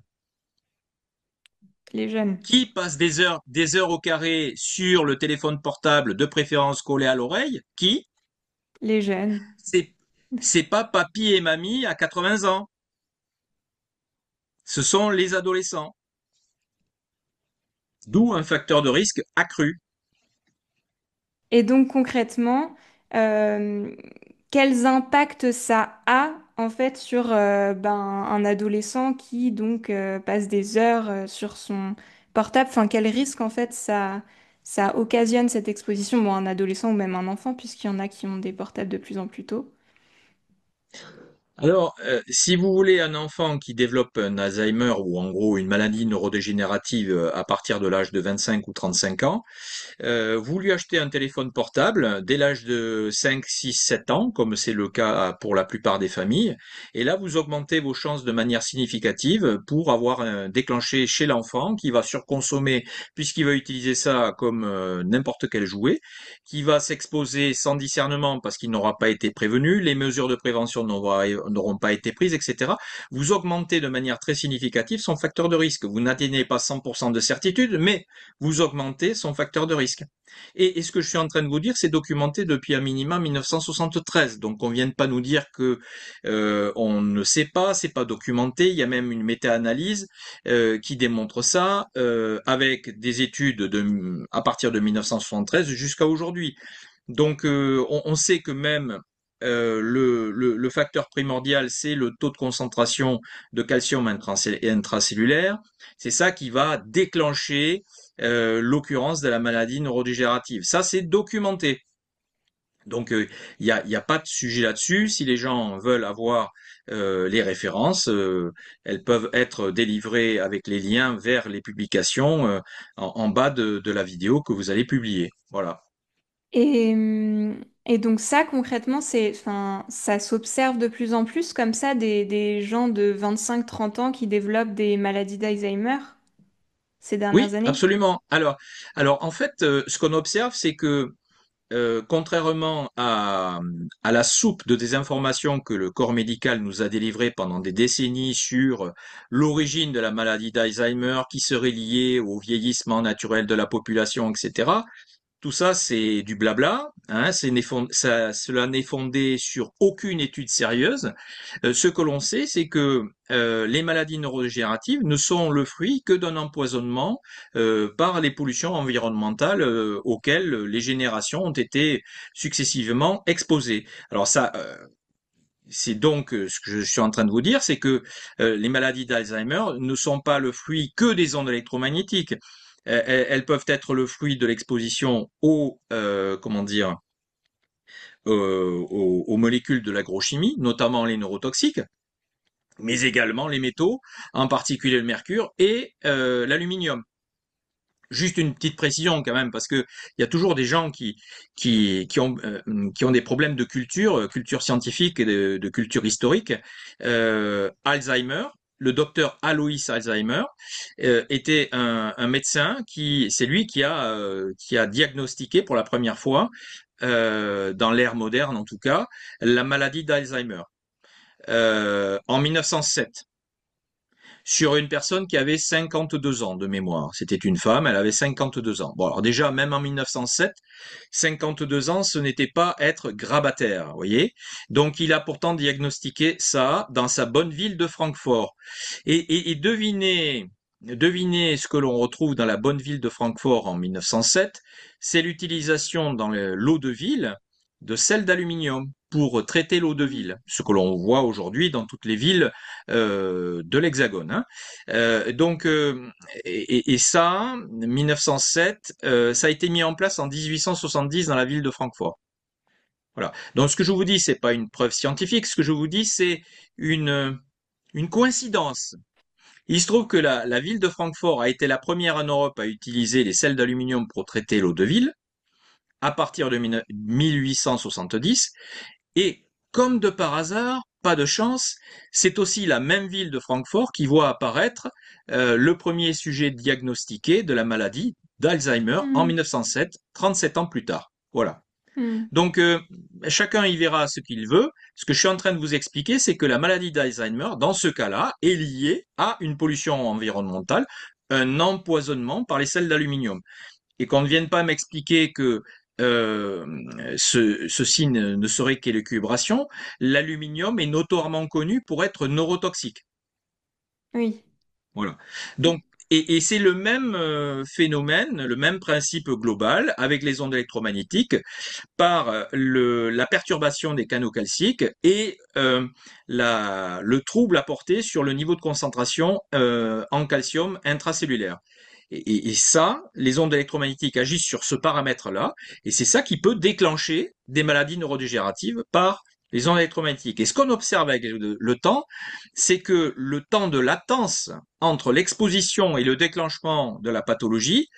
les jeunes, Qui passe des heures au carré sur le téléphone portable, de préférence collé à l'oreille? Qui? les jeunes. C'est, c'est pas papy et mamie à 80 ans. Ce sont les adolescents. D'où un facteur de risque accru. Et donc concrètement, euh, quels impacts ça a en fait sur un adolescent qui donc passe des heures sur son portable? Enfin, quel risque en fait ça occasionne cette exposition? Bon, un adolescent ou même un enfant, puisqu'il y en a qui ont des portables de plus en plus tôt. Alors, si vous voulez un enfant qui développe un Alzheimer ou en gros une maladie neurodégénérative à partir de l'âge de 25 ou 35 ans, vous lui achetez un téléphone portable dès l'âge de 5, 6, 7 ans, comme c'est le cas pour la plupart des familles, et là vous augmentez vos chances de manière significative pour avoir déclenché chez l'enfant qui va surconsommer puisqu'il va utiliser ça comme n'importe quel jouet, qui va s'exposer sans discernement parce qu'il n'aura pas été prévenu, les mesures de prévention n'auront pas été prises, etc., vous augmentez de manière très significative son facteur de risque. Vous n'atteignez pas 100% de certitude, mais vous augmentez son facteur de risque. Et ce que je suis en train de vous dire, c'est documenté depuis un minimum 1973. Donc on vient de pas nous dire que on ne sait pas, c'est pas documenté. Il y a même une méta-analyse qui démontre ça avec des études à partir de 1973 jusqu'à aujourd'hui. Donc on sait que même le facteur primordial, c'est le taux de concentration de calcium intracellulaire. C'est ça qui va déclencher l'occurrence de la maladie neurodégénérative. Ça, c'est documenté. Donc, il y a pas de sujet là-dessus. Si les gens veulent avoir les références, elles peuvent être délivrées avec les liens vers les publications en bas de la vidéo que vous allez publier. Voilà. Et donc ça, concrètement, enfin, ça s'observe de plus en plus comme ça, des gens de 25-30 ans qui développent des maladies d'Alzheimer ces dernières Oui, années? absolument. Alors en fait, ce qu'on observe, c'est que contrairement à la soupe de désinformation que le corps médical nous a délivrée pendant des décennies sur l'origine de la maladie d'Alzheimer qui serait liée au vieillissement naturel de la population, etc. Tout ça, c'est du blabla, hein, cela n'est fondé sur aucune étude sérieuse. Ce que l'on sait, c'est que les maladies neurodégénératives ne sont le fruit que d'un empoisonnement par les pollutions environnementales auxquelles les générations ont été successivement exposées. Alors ça, c'est donc ce que je suis en train de vous dire, c'est que les maladies d'Alzheimer ne sont pas le fruit que des ondes électromagnétiques. Elles peuvent être le fruit de l'exposition comment dire, aux molécules de l'agrochimie, notamment les neurotoxiques, mais également les métaux, en particulier le mercure et l'aluminium. Juste une petite précision quand même, parce que il y a toujours des gens qui ont des problèmes de culture, culture scientifique et de culture historique. Alzheimer, le docteur Alois Alzheimer était un médecin c'est lui qui a diagnostiqué pour la première fois, dans l'ère moderne en tout cas, la maladie d'Alzheimer en 1907 sur une personne qui avait 52 ans de mémoire. C'était une femme, elle avait 52 ans. Bon, alors déjà, même en 1907, 52 ans, ce n'était pas être grabataire, vous voyez. Donc, il a pourtant diagnostiqué ça dans sa bonne ville de Francfort. Et devinez ce que l'on retrouve dans la bonne ville de Francfort en 1907, c'est l'utilisation dans l'eau de ville de sel d'aluminium pour traiter l'eau de ville, ce que l'on voit aujourd'hui dans toutes les villes de l'Hexagone. Hein. Donc, et ça, 1907, ça a été mis en place en 1870 dans la ville de Francfort. Voilà. Donc, ce que je vous dis, c'est pas une preuve scientifique. Ce que je vous dis, c'est une une coïncidence. Il se trouve que la ville de Francfort a été la première en Europe à utiliser les sels d'aluminium pour traiter l'eau de ville à partir de 1870. Et comme de par hasard, pas de chance, c'est aussi la même ville de Francfort qui voit apparaître le premier sujet diagnostiqué de la maladie d'Alzheimer en Hmm. 1907, 37 ans plus tard. Voilà. Hmm. Donc, chacun y verra ce qu'il veut. Ce que je suis en train de vous expliquer, c'est que la maladie d'Alzheimer, dans ce cas-là, est liée à une pollution environnementale, un empoisonnement par les sels d'aluminium. Et qu'on ne vienne pas m'expliquer que euh, ceci ne serait qu'élucubration. L'aluminium est notoirement connu pour être neurotoxique. Oui. Voilà. Donc, et c'est le même phénomène, le même principe global avec les ondes électromagnétiques par la perturbation des canaux calciques et le trouble apporté sur le niveau de concentration en calcium intracellulaire. Et ça, les ondes électromagnétiques agissent sur ce paramètre-là, et c'est ça qui peut déclencher des maladies neurodégénératives par les ondes électromagnétiques. Et ce qu'on observe avec le temps, c'est que le temps de latence entre l'exposition et le déclenchement de la pathologie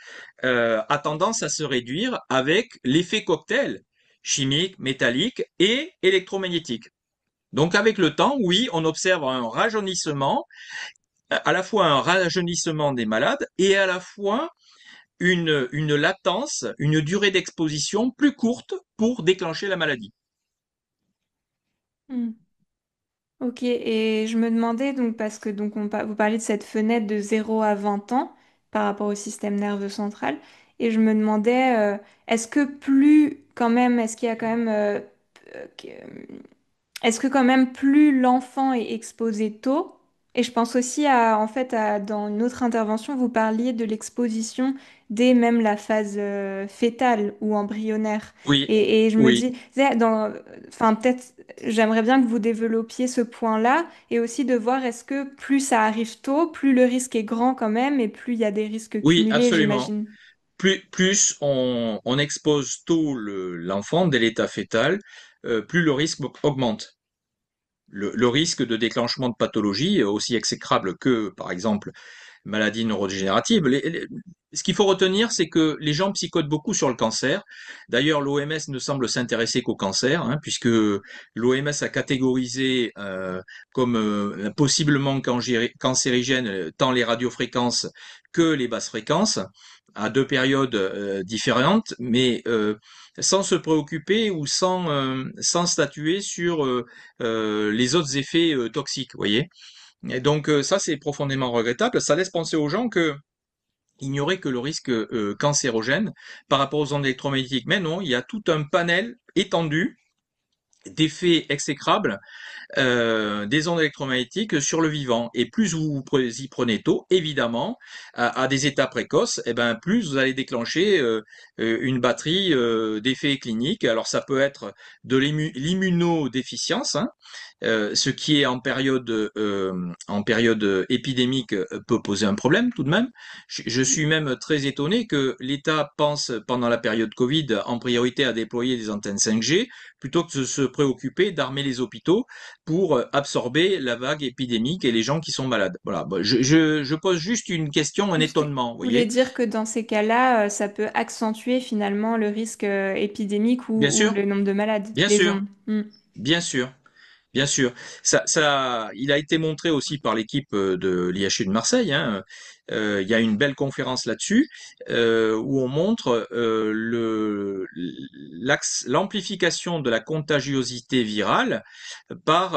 a tendance à se réduire avec l'effet cocktail chimique, métallique et électromagnétique. Donc avec le temps, oui, on observe un rajeunissement, à la fois un rajeunissement des malades et à la fois une latence, une durée d'exposition plus courte pour déclencher la maladie. Hmm. Ok, et je me demandais donc, parce que donc vous parlez de cette fenêtre de 0 à 20 ans par rapport au système nerveux central, et je me demandais, est-ce que plus quand même, est-ce qu'il y a quand même est-ce que quand même plus l'enfant est exposé tôt, et je pense aussi à, en fait, dans une autre intervention, vous parliez de l'exposition dès même la phase fœtale ou embryonnaire. Oui, Et je me oui, dis, enfin, peut-être, j'aimerais bien que vous développiez ce point-là, et aussi de voir est-ce que plus ça arrive tôt, plus le risque est grand quand même, et plus il y a des risques oui, cumulés, absolument. j'imagine. Plus on expose tôt l'enfant dès l'état fœtal, plus le risque augmente. Le risque de déclenchement de pathologies aussi exécrables que, par exemple, maladies neurodégénératives. Ce qu'il faut retenir, c'est que les gens psychotent beaucoup sur le cancer. D'ailleurs, l'OMS ne semble s'intéresser qu'au cancer, hein, puisque l'OMS a catégorisé comme possiblement cancérigènes tant les radiofréquences que les basses fréquences à deux périodes différentes, mais sans se préoccuper ou sans statuer sur les autres effets toxiques, vous voyez. Et donc ça, c'est profondément regrettable. Ça laisse penser aux gens que il n'y aurait que le risque cancérogène par rapport aux ondes électromagnétiques. Mais non, il y a tout un panel étendu d'effets exécrables des ondes électromagnétiques sur le vivant. Et plus vous y prenez tôt, évidemment, à des états précoces, et ben plus vous allez déclencher une batterie d'effets cliniques. Alors ça peut être de l'immunodéficience, hein, ce qui est en période épidémique peut poser un problème tout de même. Je suis même très étonné que l'État pense pendant la période Covid en priorité à déployer des antennes 5G plutôt que de se préoccuper d'armer les hôpitaux pour absorber la vague épidémique et les gens qui sont malades. Voilà, bon, je pose juste une question, un Juste, vous étonnement, vous voulez voyez? dire que dans ces cas-là, ça peut accentuer finalement le risque épidémique Bien ou sûr, le nombre de malades, bien les sûr, ondes. Hmm. bien sûr. Bien sûr, il a été montré aussi par l'équipe de l'IHU de Marseille, hein. Il y a une belle conférence là-dessus où on montre l'amplification de la contagiosité virale par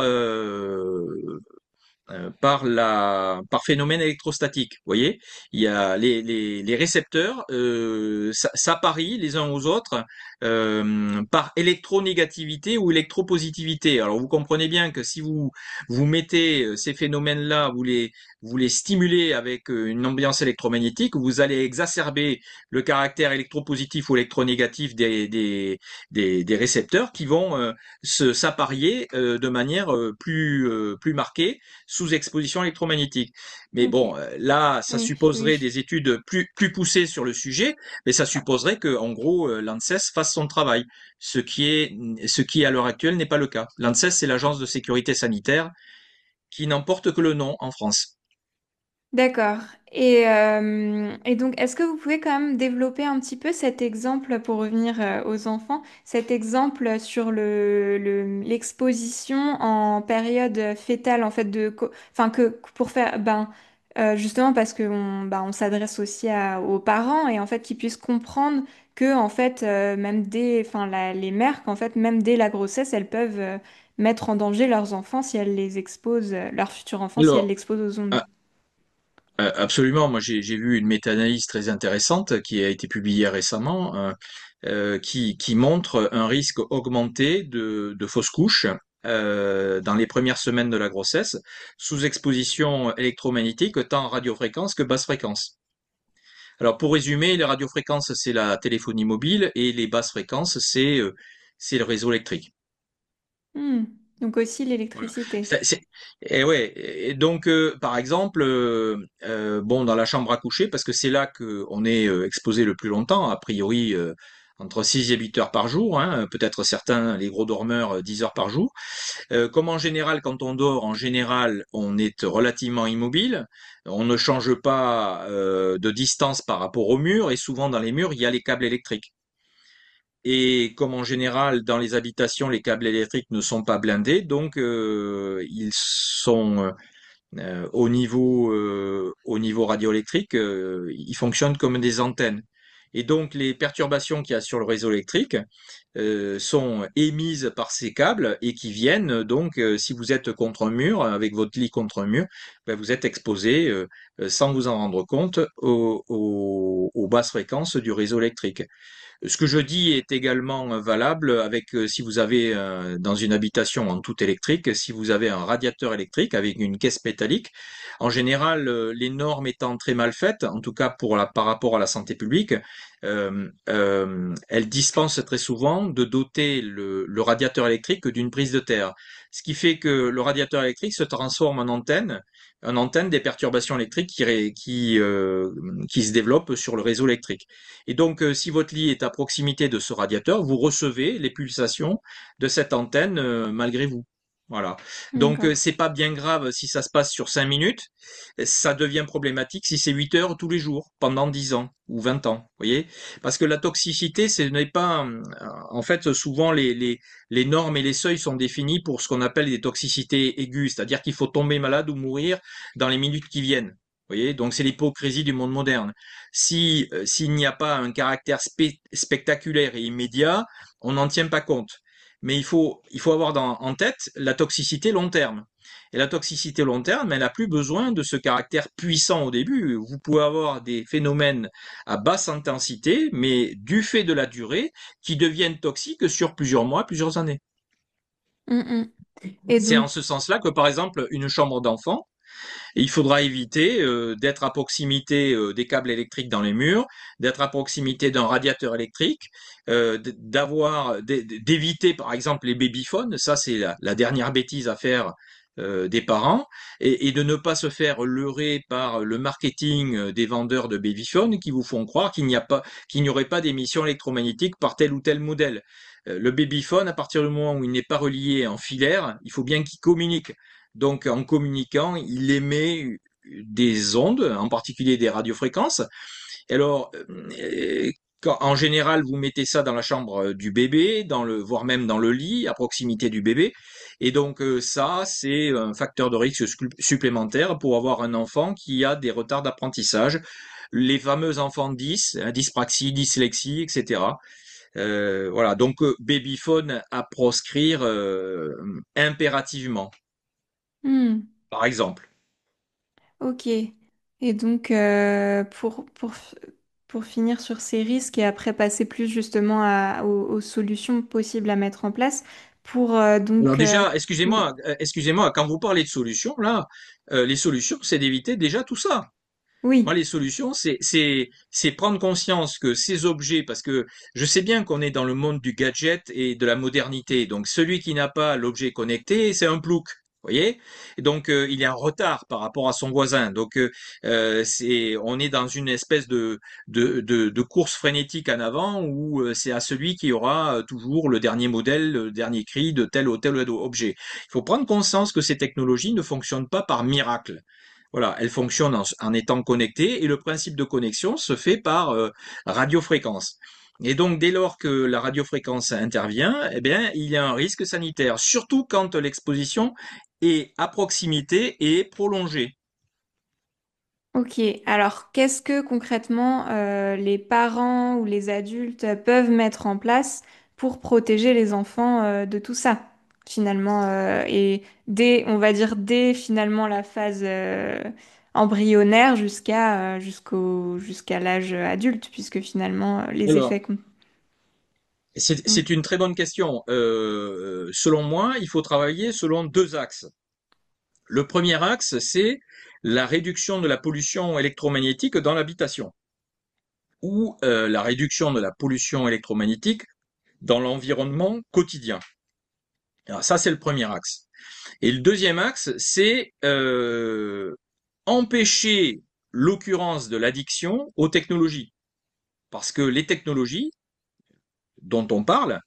par phénomène électrostatique. Vous voyez, il y a les récepteurs s'apparient les uns aux autres par électronégativité ou électropositivité. Alors vous comprenez bien que si vous mettez ces phénomènes-là, vous les stimulez avec une ambiance électromagnétique, vous allez exacerber le caractère électropositif ou électronégatif des récepteurs qui vont s'apparier de manière plus marquée sous exposition électromagnétique. Mais Ok, bon, là, ça oui, oui. supposerait des études plus poussées sur le sujet, mais ça supposerait que, en gros, l'ANSES fasse son travail, ce qui à l'heure actuelle n'est pas le cas. L'ANSES, c'est l'agence de sécurité sanitaire qui n'emporte que le nom en France. D'accord. Et donc, est-ce que vous pouvez quand même développer un petit peu cet exemple pour revenir aux enfants, cet exemple sur l'exposition en période fétale, en fait, enfin, que pour faire, ben, justement parce que on s'adresse aussi aux parents et en fait qu'ils puissent comprendre que, en fait, même enfin, les mères, qu'en fait, même dès la grossesse, elles peuvent mettre en danger leurs enfants si elles les exposent, leurs futurs enfants si elles Alors, l'exposent aux ondes. a- absolument, moi j'ai vu une méta-analyse très intéressante qui a été publiée récemment, qui montre un risque augmenté de fausses couches dans les premières semaines de la grossesse, sous exposition électromagnétique, tant radiofréquence que basse fréquence. Alors pour résumer, les radiofréquences, c'est la téléphonie mobile et les basses fréquences, c'est le réseau électrique. Hmm. Donc aussi Voilà. l'électricité. Et ouais. Et donc, par exemple, bon, dans la chambre à coucher, parce que c'est là que on est exposé le plus longtemps, a priori entre 6 et 8 heures par jour, hein, peut-être certains, les gros dormeurs, 10 heures par jour. Comme en général, quand on dort, en général, on est relativement immobile, on ne change pas de distance par rapport au mur, et souvent dans les murs, il y a les câbles électriques. Et comme en général, dans les habitations, les câbles électriques ne sont pas blindés, donc ils sont au niveau radioélectrique, ils fonctionnent comme des antennes. Et donc les perturbations qu'il y a sur le réseau électrique sont émises par ces câbles et qui viennent donc, si vous êtes contre un mur, avec votre lit contre un mur, ben, vous êtes exposé sans vous en rendre compte aux basses fréquences du réseau électrique. Ce que je dis est également valable avec si vous avez dans une habitation en tout électrique, si vous avez un radiateur électrique avec une caisse métallique. En général, les normes étant très mal faites, en tout cas par rapport à la santé publique, elles dispensent très souvent de doter le radiateur électrique d'une prise de terre, ce qui fait que le radiateur électrique se transforme en antenne des perturbations électriques qui se développent sur le réseau électrique. Et donc, si votre lit est à proximité de ce radiateur, vous recevez les pulsations de cette antenne malgré vous. Voilà. Donc, D'accord. c'est pas bien grave si ça se passe sur 5 minutes. Ça devient problématique si c'est 8 heures tous les jours, pendant 10 ans ou 20 ans. Vous voyez? Parce que la toxicité, ce n'est pas, en fait, souvent les normes et les seuils sont définis pour ce qu'on appelle des toxicités aiguës, c'est-à-dire qu'il faut tomber malade ou mourir dans les minutes qui viennent. Vous voyez, donc c'est l'hypocrisie du monde moderne. Si s'il n'y a pas un caractère spectaculaire et immédiat, on n'en tient pas compte. Mais il faut avoir en tête la toxicité long terme. Et la toxicité long terme, elle n'a plus besoin de ce caractère puissant au début. Vous pouvez avoir des phénomènes à basse intensité, mais du fait de la durée, qui deviennent toxiques sur plusieurs mois, plusieurs années. Mm, mm. Et C'est en donc, ce sens-là que, par exemple, une chambre d'enfant, et il faudra éviter d'être à proximité des câbles électriques dans les murs, d'être à proximité d'un radiateur électrique, d'éviter par exemple les babyphones. Ça, c'est la dernière bêtise à faire des parents, et de ne pas se faire leurrer par le marketing des vendeurs de babyphones qui vous font croire qu'il n'y aurait pas d'émissions électromagnétiques par tel ou tel modèle. Le babyphone, à partir du moment où il n'est pas relié en filaire, il faut bien qu'il communique. Donc, en communiquant, il émet des ondes, en particulier des radiofréquences. Et alors, en général, vous mettez ça dans la chambre du bébé, voire même dans le lit, à proximité du bébé. Et donc, ça, c'est un facteur de risque supplémentaire pour avoir un enfant qui a des retards d'apprentissage. Les fameux enfants 10, dyspraxie, dyslexie, etc. Voilà, donc babyphone à proscrire impérativement, hmm, par exemple. ok. Et donc, pour finir sur ces risques et après passer plus justement aux solutions possibles à mettre en place, pour Alors donc, déjà, oui, excusez-moi, quand vous parlez de solutions, là, les solutions, c'est d'éviter déjà tout ça. Moi, oui, les solutions, c'est prendre conscience que ces objets, parce que je sais bien qu'on est dans le monde du gadget et de la modernité, donc celui qui n'a pas l'objet connecté, c'est un plouc. Vous voyez? Et donc il est en retard par rapport à son voisin. Donc on est dans une espèce de course frénétique en avant où c'est à celui qui aura toujours le dernier modèle, le dernier cri de tel ou tel objet. Il faut prendre conscience que ces technologies ne fonctionnent pas par miracle. Voilà, elle fonctionne en étant connectée et le principe de connexion se fait par radiofréquence. Et donc, dès lors que la radiofréquence intervient, eh bien, il y a un risque sanitaire, surtout quand l'exposition est à proximité et prolongée. ok. Alors, qu'est-ce que concrètement les parents ou les adultes peuvent mettre en place pour protéger les enfants de tout ça, finalement, et on va dire dès finalement la phase embryonnaire jusqu'à l'âge adulte, puisque finalement les effets Alors, comptent. Oui. c'est une très bonne question. Selon moi, il faut travailler selon deux axes. Le premier axe, c'est la réduction de la pollution électromagnétique dans l'habitation ou la réduction de la pollution électromagnétique dans l'environnement quotidien. Alors ça, c'est le premier axe. Et le deuxième axe, c'est empêcher l'occurrence de l'addiction aux technologies. Parce que les technologies dont on parle,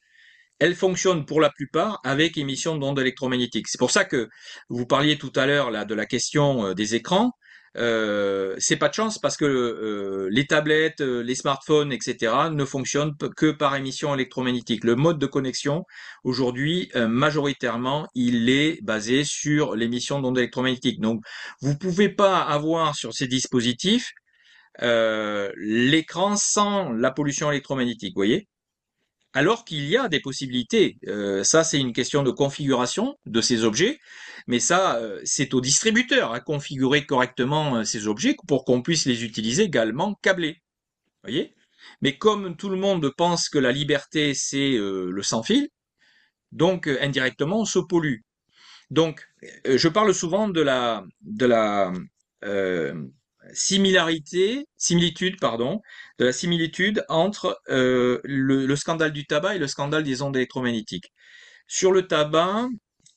elles fonctionnent pour la plupart avec émission d'ondes électromagnétiques. C'est pour ça que vous parliez tout à l'heure là de la question des écrans. C'est pas de chance parce que les tablettes, les smartphones, etc. ne fonctionnent que par émission électromagnétique. Le mode de connexion aujourd'hui, majoritairement, il est basé sur l'émission d'ondes électromagnétiques. Donc, vous pouvez pas avoir sur ces dispositifs l'écran sans la pollution électromagnétique, vous voyez? Alors qu'il y a des possibilités. Ça, c'est une question de configuration de ces objets, mais ça, c'est au distributeur à configurer correctement ces objets pour qu'on puisse les utiliser également câblés. Voyez? Mais comme tout le monde pense que la liberté, c'est le sans fil, donc indirectement, on se pollue. Donc, je parle souvent de la euh, similitude, pardon, de la similitude entre le scandale du tabac et le scandale des ondes électromagnétiques. Sur le tabac,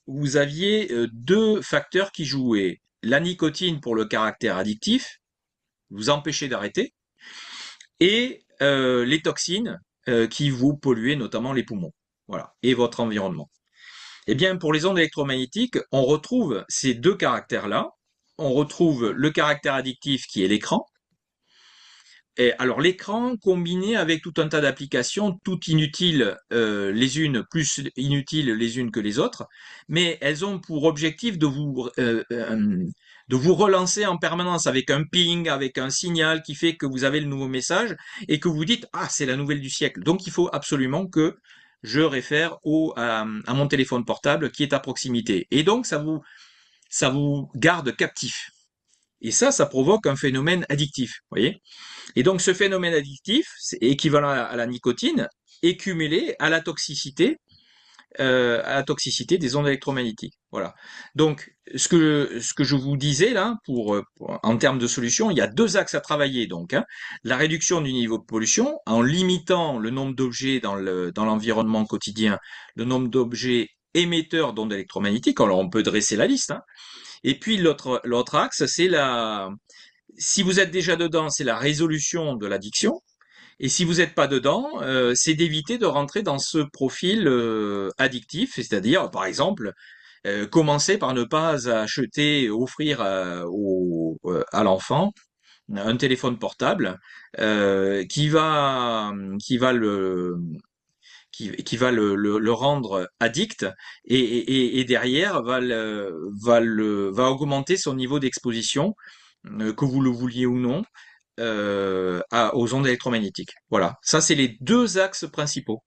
vous aviez deux facteurs qui jouaient. La nicotine pour le caractère addictif, vous empêchez d'arrêter, et les toxines qui vous polluaient notamment les poumons. Voilà, et votre environnement. Eh bien, pour les ondes électromagnétiques, on retrouve ces deux caractères-là. On retrouve le caractère addictif qui est l'écran. Et alors l'écran combiné avec tout un tas d'applications, toutes inutiles les unes, plus inutiles les unes que les autres, mais elles ont pour objectif de vous relancer en permanence avec un ping, avec un signal qui fait que vous avez le nouveau message et que vous dites ah c'est la nouvelle du siècle. Donc il faut absolument que je réfère à mon téléphone portable qui est à proximité. Et donc ça vous garde captif. Et ça provoque un phénomène addictif, vous voyez. Et donc ce phénomène addictif, c'est équivalent à la nicotine, est cumulé à la toxicité des ondes électromagnétiques. Voilà. Donc ce que je vous disais là, en termes de solution, il y a deux axes à travailler. Donc, hein. La réduction du niveau de pollution en limitant le nombre d'objets dans l'environnement quotidien, le nombre d'objets émetteurs d'ondes électromagnétiques. Alors on peut dresser la liste. Hein. Et puis l'autre axe, si vous êtes déjà dedans, c'est la résolution de l'addiction. Et si vous n'êtes pas dedans, c'est d'éviter de rentrer dans ce profil addictif, c'est-à-dire, par exemple, commencer par ne pas acheter, offrir à l'enfant un téléphone portable qui va le rendre addict et derrière va augmenter son niveau d'exposition, que vous le vouliez ou non, aux ondes électromagnétiques. Voilà, ça c'est les deux axes principaux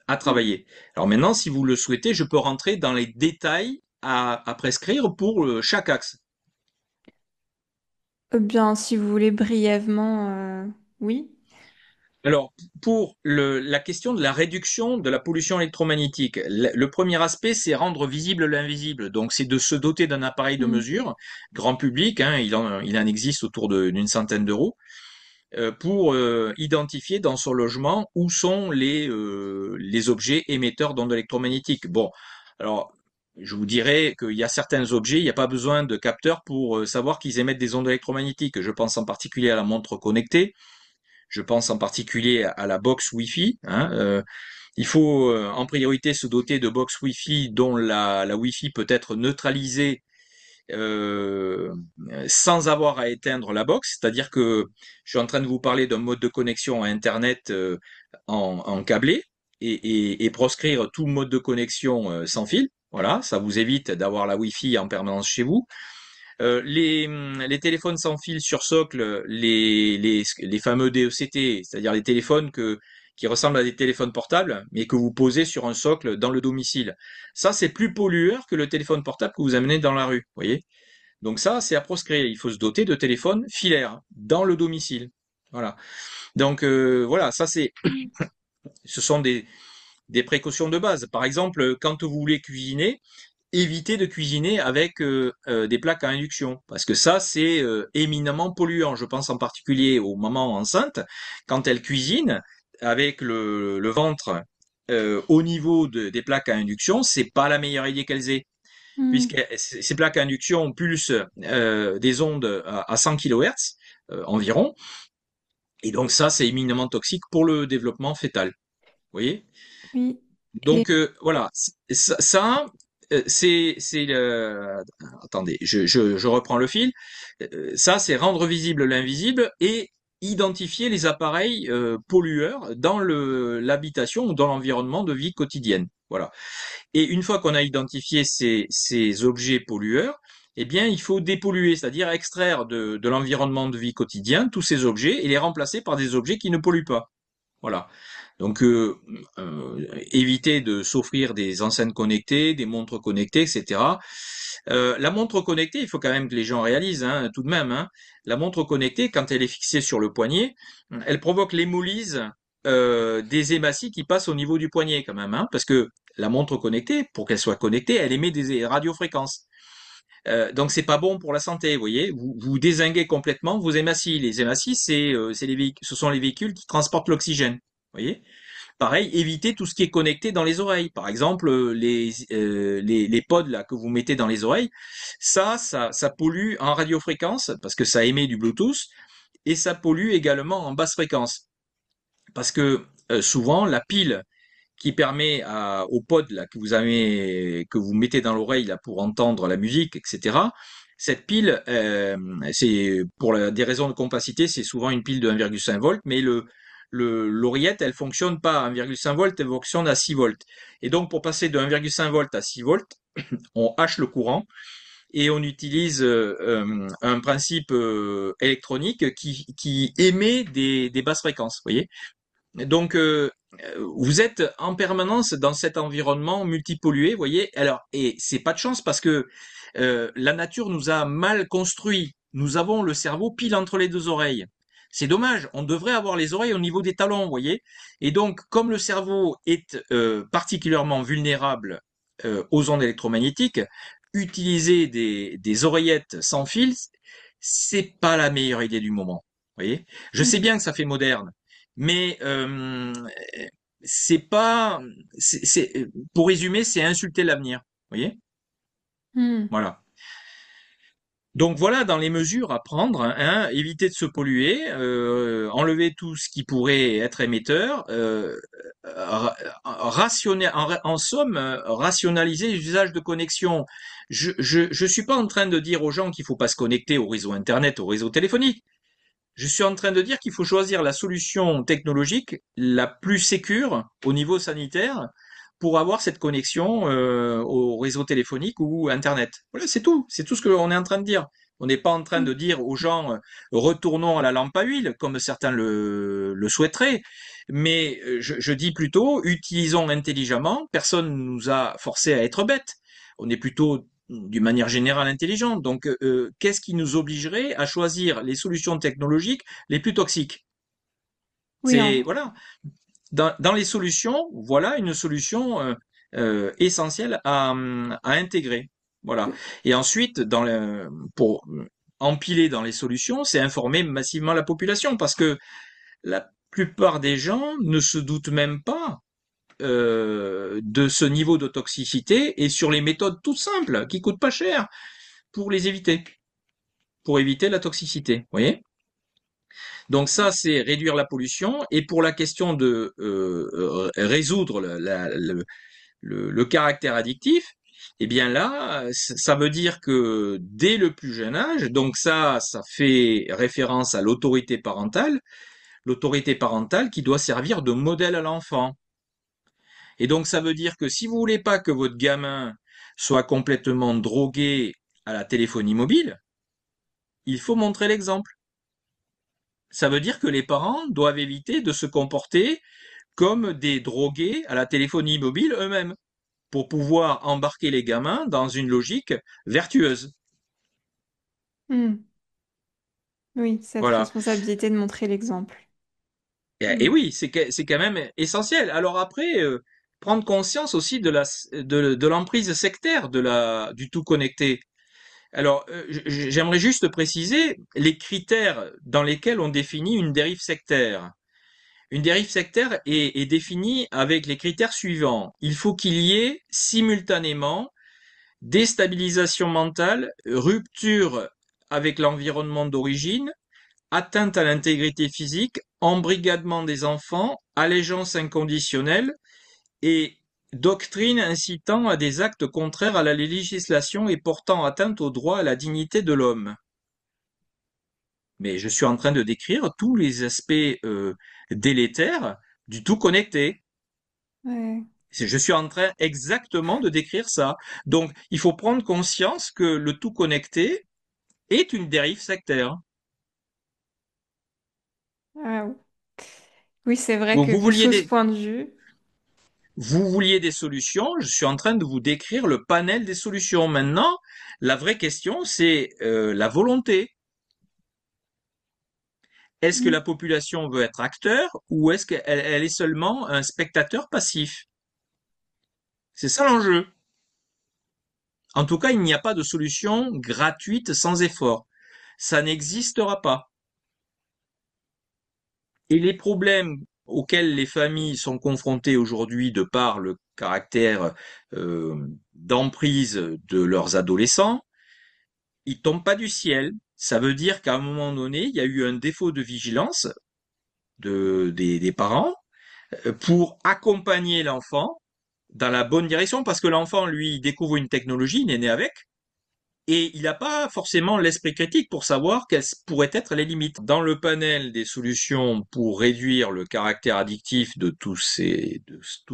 à travailler. Alors maintenant, si vous le souhaitez, je peux rentrer dans les détails à prescrire pour chaque axe. Bien, si vous voulez brièvement, oui. Alors, pour la question de la réduction de la pollution électromagnétique, le premier aspect, c'est rendre visible l'invisible. Donc, c'est de se doter d'un appareil de Mm. mesure, grand public, hein, il en existe autour d'une centaine d'euros, pour identifier dans son logement où sont les objets émetteurs d'ondes électromagnétiques. Bon, alors je vous dirais qu'il y a certains objets, il n'y a pas besoin de capteurs pour savoir qu'ils émettent des ondes électromagnétiques. Je pense en particulier à la montre connectée, je pense en particulier à la box Wi-Fi. Hein, il faut en priorité se doter de box Wi-Fi dont la Wi-Fi peut être neutralisée euh, sans avoir à éteindre la box, c'est-à-dire que je suis en train de vous parler d'un mode de connexion à Internet en câblé et proscrire tout mode de connexion sans fil. Voilà, ça vous évite d'avoir la Wi-Fi en permanence chez vous. Les téléphones sans fil sur socle, les fameux DECT, c'est-à-dire les téléphones qui ressemblent à des téléphones portables, mais que vous posez sur un socle dans le domicile. Ça, c'est plus pollueur que le téléphone portable que vous amenez dans la rue, vous voyez. Donc ça, c'est à proscrire. Il faut se doter de téléphones filaires dans le domicile. Voilà. Donc voilà, ce sont des précautions de base. Par exemple, quand vous voulez cuisiner, évitez de cuisiner avec des plaques à induction, parce que ça, c'est éminemment polluant. Je pense en particulier aux mamans enceintes, quand elles cuisinent avec le ventre au niveau des plaques à induction, c'est pas la meilleure idée qu'elles aient Mm. puisque ces plaques à induction pulsent des ondes à 100 kHz environ, et donc ça, c'est éminemment toxique pour le développement fœtal. Vous voyez? Oui. Et Donc voilà, c'est attendez, je reprends le fil. Ça, c'est rendre visible l'invisible et identifier les appareils pollueurs dans l'habitation ou dans l'environnement de vie quotidienne. Voilà. Et une fois qu'on a identifié ces objets pollueurs, eh bien, il faut dépolluer, c'est-à-dire extraire de l'environnement de vie quotidien tous ces objets et les remplacer par des objets qui ne polluent pas. Voilà. Donc, éviter de s'offrir des enceintes connectées, des montres connectées, etc. La montre connectée, il faut quand même que les gens réalisent, hein, tout de même, hein, la montre connectée, quand elle est fixée sur le poignet, elle provoque l'hémolyse des hématies qui passent au niveau du poignet, quand même, hein, parce que la montre connectée, pour qu'elle soit connectée, elle émet des radiofréquences. Donc c'est pas bon pour la santé, vous voyez. Vous dézinguez complètement vos hématies. Les hématies, ce sont les véhicules qui transportent l'oxygène, vous voyez. Pareil, évitez tout ce qui est connecté dans les oreilles. Par exemple, les pods là que vous mettez dans les oreilles, ça pollue en radiofréquence parce que ça émet du Bluetooth et ça pollue également en basse fréquence parce que souvent la pile qui permet au pod là que vous mettez dans l'oreille là pour entendre la musique, etc. Cette pile, c'est des raisons de compacité, c'est souvent une pile de 1,5 volts, mais l'oreillette, elle fonctionne pas à 1,5 volts, elle fonctionne à 6 volts. Et donc, pour passer de 1,5 volts à 6 volts, on hache le courant et on utilise un principe électronique qui émet des basses fréquences, vous voyez. Donc, vous êtes en permanence dans cet environnement multipollué, vous voyez. Alors, et c'est pas de chance parce que la nature nous a mal construit. Nous avons le cerveau pile entre les deux oreilles. C'est dommage. On devrait avoir les oreilles au niveau des talons, vous voyez. Et donc, comme le cerveau est particulièrement vulnérable aux ondes électromagnétiques, utiliser des oreillettes sans fil, c'est pas la meilleure idée du moment. Vous voyez. Je sais bien que ça fait moderne. Mais c'est pas, pour résumer, c'est insulter l'avenir. Vous voyez? Hmm. Voilà. Donc voilà, dans les mesures à prendre, hein, éviter de se polluer, enlever tout ce qui pourrait être émetteur, en somme, rationaliser l'usage de connexion. Je suis pas en train de dire aux gens qu'il faut pas se connecter au réseau Internet, au réseau téléphonique. Je suis en train de dire qu'il faut choisir la solution technologique la plus sécure au niveau sanitaire pour avoir cette connexion au réseau téléphonique ou Internet. Voilà, c'est tout. C'est tout ce qu'on est en train de dire. On n'est pas en train de dire aux gens retournons à la lampe à huile, comme certains le souhaiteraient, mais je dis plutôt utilisons intelligemment. Personne ne nous a forcé à être bêtes. On est plutôt d'une manière générale intelligente. Donc, qu'est-ce qui nous obligerait à choisir les solutions technologiques les plus toxiques? Oui, en- Voilà, dans les solutions, voilà une solution essentielle à intégrer. Voilà. Et ensuite, pour empiler dans les solutions, c'est informer massivement la population parce que la plupart des gens ne se doutent même pas de ce niveau de toxicité et sur les méthodes toutes simples qui coûtent pas cher pour les éviter, pour éviter la toxicité. Vous voyez? Donc ça, c'est réduire la pollution. Et pour la question de résoudre le caractère addictif, eh bien là, ça veut dire que dès le plus jeune âge, donc ça fait référence à l'autorité parentale qui doit servir de modèle à l'enfant. Et donc ça veut dire que si vous voulez pas que votre gamin soit complètement drogué à la téléphonie mobile, il faut montrer l'exemple. Ça veut dire que les parents doivent éviter de se comporter comme des drogués à la téléphonie mobile eux-mêmes, pour pouvoir embarquer les gamins dans une logique vertueuse. hmm. Oui, cette Voilà. responsabilité de montrer l'exemple. Et Hmm. oui, c'est quand même essentiel. Alors après, prendre conscience aussi de l'emprise sectaire du tout connecté. Alors, j'aimerais juste préciser les critères dans lesquels on définit une dérive sectaire. Une dérive sectaire est définie avec les critères suivants. Il faut qu'il y ait simultanément déstabilisation mentale, rupture avec l'environnement d'origine, atteinte à l'intégrité physique, embrigadement des enfants, allégeance inconditionnelle et doctrine incitant à des actes contraires à la législation et portant atteinte au droit à la dignité de l'homme. Mais je suis en train de décrire tous les aspects délétères du tout connecté. Ouais. Je suis en train exactement de décrire ça. Donc, il faut prendre conscience que le tout connecté est une dérive sectaire. Ah, oui, c'est vrai Vous, que vous vu vouliez sous ce des, point de vue, vous vouliez des solutions, je suis en train de vous décrire le panel des solutions. Maintenant, la vraie question, c'est la volonté. Est-ce que mm, la population veut être acteur ou est-ce qu'elle est seulement un spectateur passif? C'est ça l'enjeu. En tout cas, il n'y a pas de solution gratuite sans effort. Ça n'existera pas. Et les problèmes auxquels les familles sont confrontées aujourd'hui de par le caractère euh, d'emprise de leurs adolescents, ils tombent pas du ciel. Ça veut dire qu'à un moment donné, il y a eu un défaut de vigilance des parents pour accompagner l'enfant dans la bonne direction, parce que l'enfant, lui, il découvre une technologie, il est né avec, et il n'a pas forcément l'esprit critique pour savoir quelles pourraient être les limites. Dans le panel des solutions pour réduire le caractère addictif de tous ces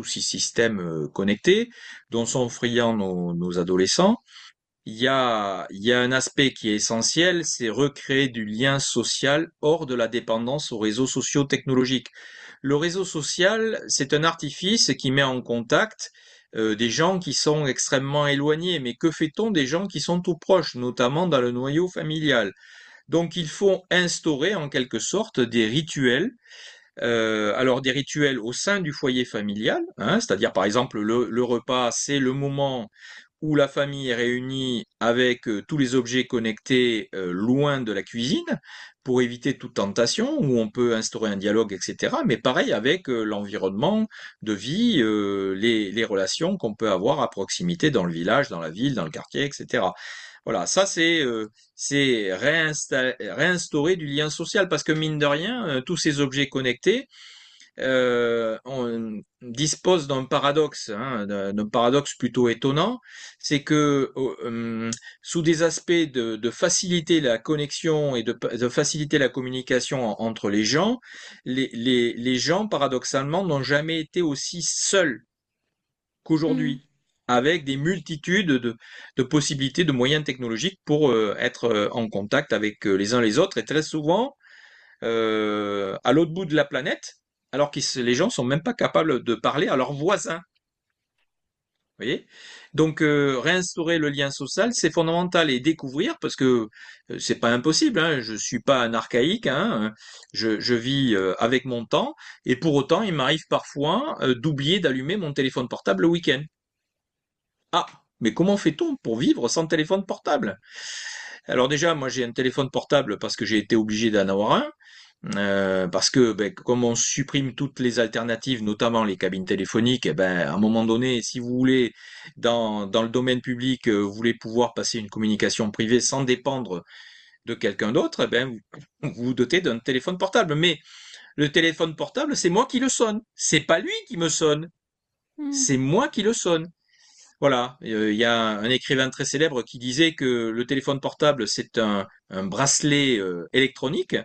systèmes connectés, dont sont friands nos adolescents, il y a un aspect qui est essentiel, c'est recréer du lien social hors de la dépendance aux réseaux sociaux technologiques. Le réseau social, c'est un artifice qui met en contact des gens qui sont extrêmement éloignés. Mais que fait-on des gens qui sont tout proches, notamment dans le noyau familial? Donc il faut instaurer en quelque sorte des rituels, alors des rituels au sein du foyer familial, hein, c'est-à-dire par exemple le repas, c'est le moment où la famille est réunie avec tous les objets connectés loin de la cuisine pour éviter toute tentation, où on peut instaurer un dialogue, etc. Mais pareil avec l'environnement de vie, les relations qu'on peut avoir à proximité dans le village, dans la ville, dans le quartier, etc. Voilà, ça c'est réinstaurer du lien social parce que mine de rien, tous ces objets connectés, on dispose d'un paradoxe, hein, d'un paradoxe plutôt étonnant, c'est que sous des aspects de faciliter la connexion et de faciliter la communication entre les gens, les gens paradoxalement n'ont jamais été aussi seuls mm. qu'aujourd'hui, avec des multitudes de possibilités, de moyens technologiques pour être en contact avec les uns les autres, et très souvent à l'autre bout de la planète, alors que les gens sont même pas capables de parler à leurs voisins. Vous voyez? Donc réinstaurer le lien social, c'est fondamental et découvrir parce que c'est pas impossible. Hein, je suis pas un archaïque. Hein, je vis avec mon temps et pour autant, il m'arrive parfois d'oublier d'allumer mon téléphone portable le week-end. Ah, mais comment fait-on pour vivre sans téléphone portable? Alors déjà, moi j'ai un téléphone portable parce que j'ai été obligé d'en avoir un. Parce que ben, comme on supprime toutes les alternatives, notamment les cabines téléphoniques, eh ben, à un moment donné, si vous voulez, dans le domaine public, vous voulez pouvoir passer une communication privée sans dépendre de quelqu'un d'autre, eh ben, vous vous dotez d'un téléphone portable. Mais le téléphone portable, c'est moi qui le sonne. C'est pas lui qui me sonne. Mm. C'est moi qui le sonne. Voilà, il y a un écrivain très célèbre qui disait que le téléphone portable, c'est un bracelet électronique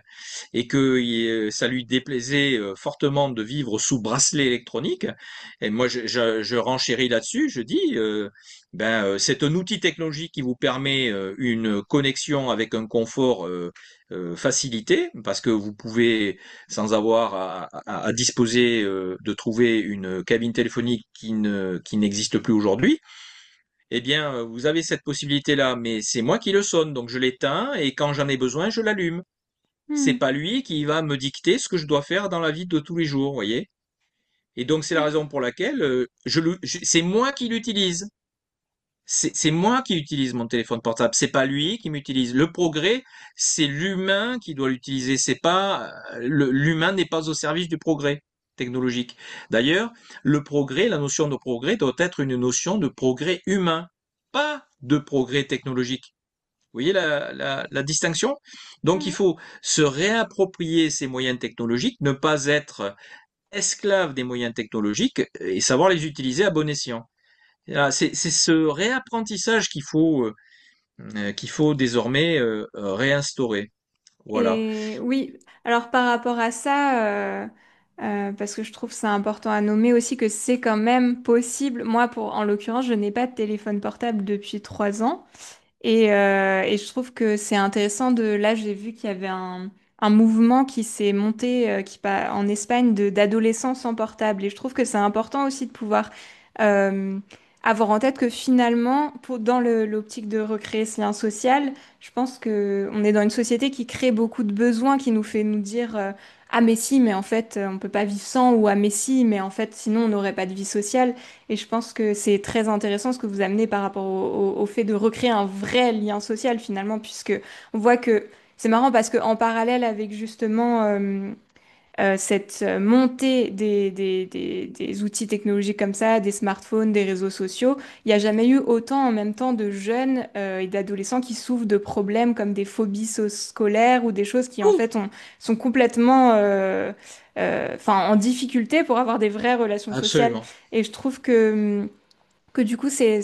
et que ça lui déplaisait fortement de vivre sous bracelet électronique. Et moi, je renchéris là-dessus, je dis, c'est un outil technologique qui vous permet une connexion avec un confort facilité, parce que vous pouvez, sans avoir à disposer de trouver une cabine téléphonique qui n'existe plus aujourd'hui, eh bien, vous avez cette possibilité-là, mais c'est moi qui le sonne, donc je l'éteins et quand j'en ai besoin, je l'allume. C'est Mm. pas lui qui va me dicter ce que je dois faire dans la vie de tous les jours, vous voyez. Et donc c'est la Oui. raison pour laquelle c'est moi qui l'utilise. C'est moi qui utilise mon téléphone portable. C'est pas lui qui m'utilise. Le progrès, c'est l'humain qui doit l'utiliser. C'est pas l'humain n'est pas au service du progrès technologique. D'ailleurs, le progrès, la notion de progrès doit être une notion de progrès humain, pas de progrès technologique. Vous voyez la distinction? Donc il Mm. faut se réapproprier ces moyens technologiques, ne pas être esclave des moyens technologiques et savoir les utiliser à bon escient. C'est ce réapprentissage qu'il faut désormais réinstaurer. Voilà. Et oui, alors par rapport à ça, parce que je trouve c'est important à nommer aussi que c'est quand même possible. Moi, en l'occurrence, je n'ai pas de téléphone portable depuis 3 ans. Et je trouve que c'est intéressant là, j'ai vu qu'il y avait un mouvement qui s'est monté en Espagne d'adolescents sans portable. Et je trouve que c'est important aussi de pouvoir euh, avoir en tête que finalement, dans l'optique de recréer ce lien social, je pense que on est dans une société qui crée beaucoup de besoins, qui nous fait nous dire ah mais si, mais en fait, on peut pas vivre sans, ou ah mais si, mais en fait, sinon on n'aurait pas de vie sociale. Et je pense que c'est très intéressant ce que vous amenez par rapport au fait de recréer un vrai lien social finalement, puisque on voit que c'est marrant parce qu'en parallèle avec justement cette montée des outils technologiques comme ça, des smartphones, des réseaux sociaux, il n'y a jamais eu autant en même temps de jeunes et d'adolescents qui souffrent de problèmes comme des phobies scolaires ou des choses qui en Ouh, fait sont complètement en difficulté pour avoir des vraies relations sociales. absolument. Et je trouve que du coup c'est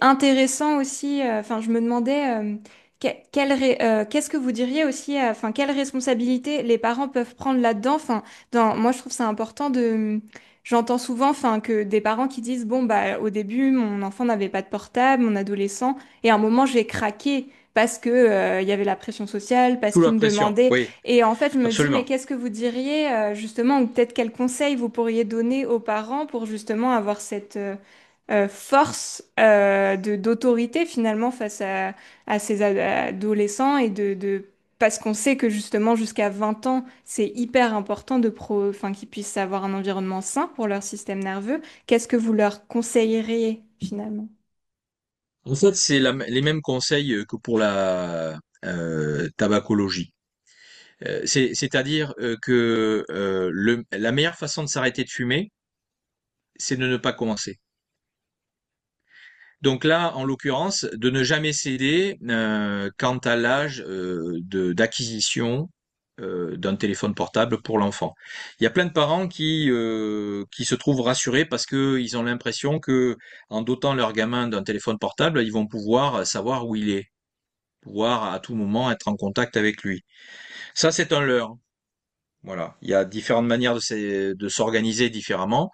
intéressant aussi. Enfin, je me demandais qu'est-ce que vous diriez aussi. Enfin, quelle responsabilité les parents peuvent prendre là-dedans. Enfin, moi je trouve ça important de. J'entends souvent, enfin, que des parents qui disent bon bah au début mon enfant n'avait pas de portable, mon adolescent, et à un moment j'ai craqué. Parce que, il y avait la pression sociale, parce Sous la qu'il me pression, demandait. oui, Et en fait, je me dis, mais absolument. qu'est-ce que vous diriez, justement, ou peut-être quels conseils vous pourriez donner aux parents pour justement avoir cette, force d'autorité finalement face à ces adolescents parce qu'on sait que justement jusqu'à 20 ans, c'est hyper important enfin, qu'ils puissent avoir un environnement sain pour leur système nerveux. Qu'est-ce que vous leur conseilleriez finalement? En fait, c'est les mêmes conseils que pour la tabacologie. C'est-à-dire que la meilleure façon de s'arrêter de fumer, c'est de ne pas commencer. Donc là, en l'occurrence, de ne jamais céder quant à l'âge d'acquisition d'un téléphone portable pour l'enfant. Il y a plein de parents qui se trouvent rassurés parce que ils ont l'impression que en dotant leur gamin d'un téléphone portable, ils vont pouvoir savoir où il est, pouvoir à tout moment être en contact avec lui. Ça, c'est un leurre. Voilà. Il y a différentes manières de s'organiser différemment.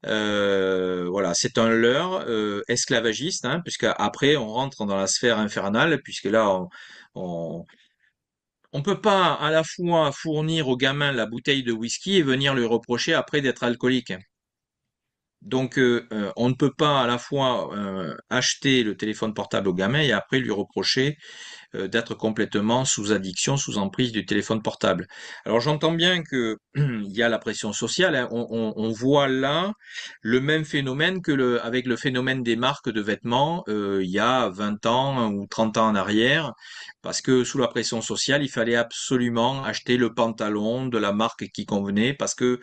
Voilà, c'est un leurre esclavagiste, hein, puisque après on rentre dans la sphère infernale, puisque là on, on peut pas à la fois fournir au gamin la bouteille de whisky et venir lui reprocher après d'être alcoolique. Donc on ne peut pas à la fois acheter le téléphone portable au gamin et après lui reprocher d'être complètement sous addiction, sous emprise du téléphone portable. Alors j'entends bien que il y a la pression sociale, hein. On voit là le même phénomène que avec le phénomène des marques de vêtements il y a 20 ans ou 30 ans en arrière, parce que sous la pression sociale, il fallait absolument acheter le pantalon de la marque qui convenait, parce que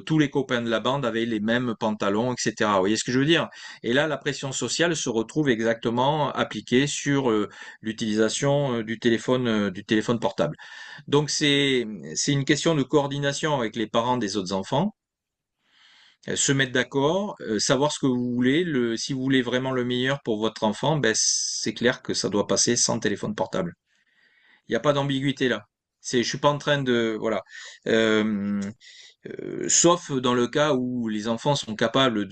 tous les copains de la bande avaient les mêmes pantalons, etc. Vous voyez ce que je veux dire? Et là, la pression sociale se retrouve exactement appliquée sur l'utilisation du téléphone portable. Donc c'est une question de coordination avec les parents des autres enfants, se mettre d'accord, savoir ce que vous voulez, si vous voulez vraiment le meilleur pour votre enfant, ben c'est clair que ça doit passer sans téléphone portable. Il n'y a pas d'ambiguïté là. Je suis pas en train de, voilà. Euh, Sauf dans le cas où les enfants sont capables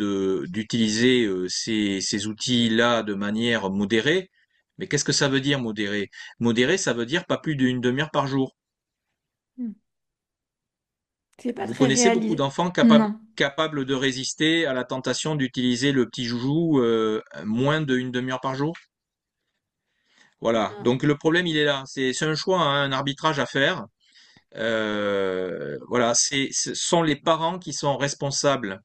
d'utiliser ces outils-là de manière modérée. Mais qu'est-ce que ça veut dire modéré? Modéré, ça veut dire pas plus d'une demi-heure par jour. Hmm. C'est pas Vous très connaissez beaucoup réaliste. d'enfants Non. capables de résister à la tentation d'utiliser le petit joujou moins d'une demi-heure par jour? Voilà. Non. Donc le problème, il est là. C'est un choix, hein, un arbitrage à faire. Voilà, ce sont les parents qui sont responsables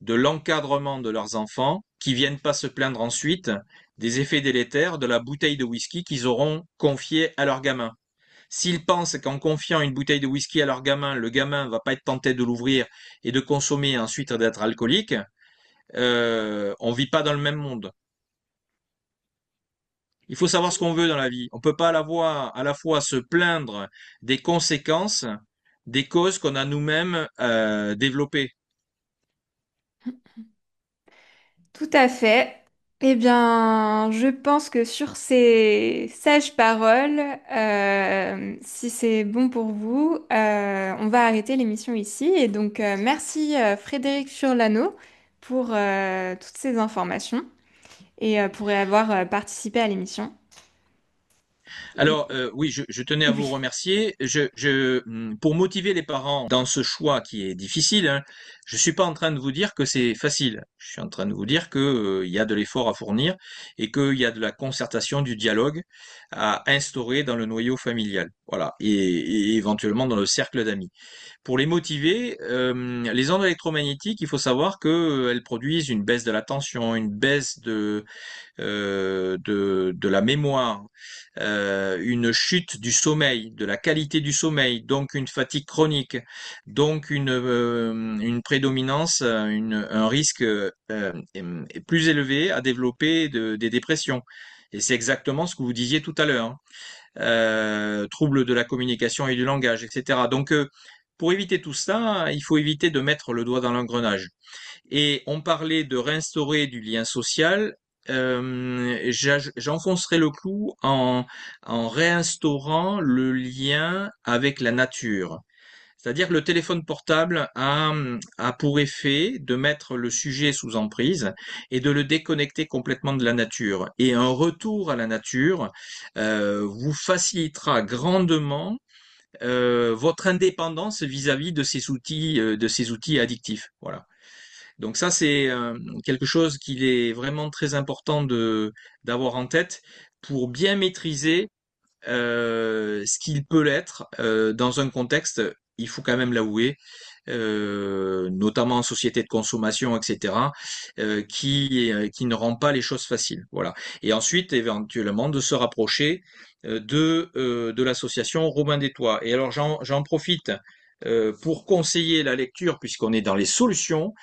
de l'encadrement de leurs enfants, qui viennent pas se plaindre ensuite des effets délétères de la bouteille de whisky qu'ils auront confiée à leur gamin. S'ils pensent qu'en confiant une bouteille de whisky à leur gamin, le gamin va pas être tenté de l'ouvrir et de consommer et ensuite d'être alcoolique, on vit pas dans le même monde. Il faut savoir ce qu'on veut dans la vie. On peut pas à la fois se plaindre des conséquences des causes qu'on a nous-mêmes développées. Tout à fait. Eh bien, je pense que sur ces sages paroles, si c'est bon pour vous, on va arrêter l'émission ici. Et donc, merci Frédéric Furlano pour toutes ces informations et pour avoir participé à l'émission. Et- Alors, oui, je tenais à vous Oui. remercier. Pour motiver les parents dans ce choix qui est difficile, hein, je suis pas en train de vous dire que c'est facile. Je suis en train de vous dire que, il y a de l'effort à fournir et qu'il y a de la concertation, du dialogue à instaurer dans le noyau familial. Voilà. Et éventuellement dans le cercle d'amis. Pour les motiver, les ondes électromagnétiques, il faut savoir qu'elles produisent une baisse de la tension, une baisse de la mémoire, une chute du sommeil, de la qualité du sommeil, donc une fatigue chronique, donc une prédominance, un risque plus élevé à développer des dépressions. Et c'est exactement ce que vous disiez tout à l'heure, hein. Troubles de la communication et du langage, etc. Donc, pour éviter tout ça, il faut éviter de mettre le doigt dans l'engrenage. Et on parlait de réinstaurer du lien social. J'enfoncerai le clou en réinstaurant le lien avec la nature. C'est-à-dire que le téléphone portable a pour effet de mettre le sujet sous emprise et de le déconnecter complètement de la nature. Et un retour à la nature vous facilitera grandement votre indépendance vis-à-vis de ces outils addictifs. Voilà. Donc ça, c'est quelque chose qu'il est vraiment très important de d'avoir en tête pour bien maîtriser ce qu'il peut l'être dans un contexte, il faut quand même l'avouer, notamment en société de consommation, etc., qui ne rend pas les choses faciles. Voilà. Et ensuite, éventuellement, de se rapprocher de l'association Robin des Toits. Et alors, j'en profite pour conseiller la lecture, puisqu'on est dans les solutions,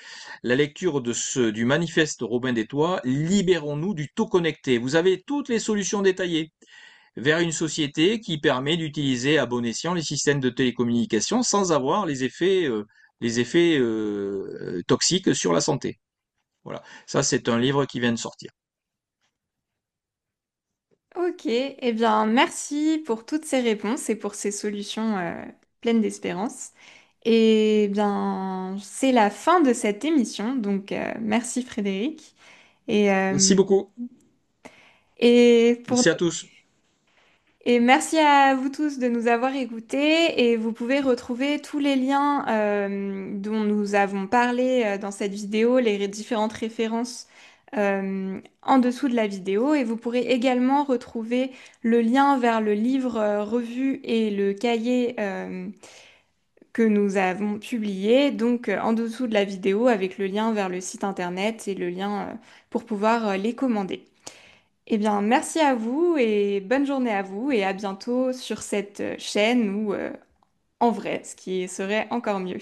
la lecture du manifeste Robin des Toits, Libérons-nous du tout connecté. Vous avez toutes les solutions détaillées vers une société qui permet d'utiliser à bon escient les systèmes de télécommunication sans avoir les effets toxiques sur la santé. Voilà. Ça, c'est un livre qui vient de sortir. Ok, eh bien, merci pour toutes ces réponses et pour ces solutions pleines d'espérance. Et bien, c'est la fin de cette émission, donc merci Frédéric. Et, Merci beaucoup. et pour Merci à tous. Et merci à vous tous de nous avoir écoutés et vous pouvez retrouver tous les liens dont nous avons parlé dans cette vidéo, différentes références en dessous de la vidéo et vous pourrez également retrouver le lien vers le livre revu et le cahier que nous avons publié donc en dessous de la vidéo avec le lien vers le site internet et le lien pour pouvoir les commander. Eh bien, merci à vous et bonne journée à vous et à bientôt sur cette chaîne ou en vrai, ce qui serait encore mieux.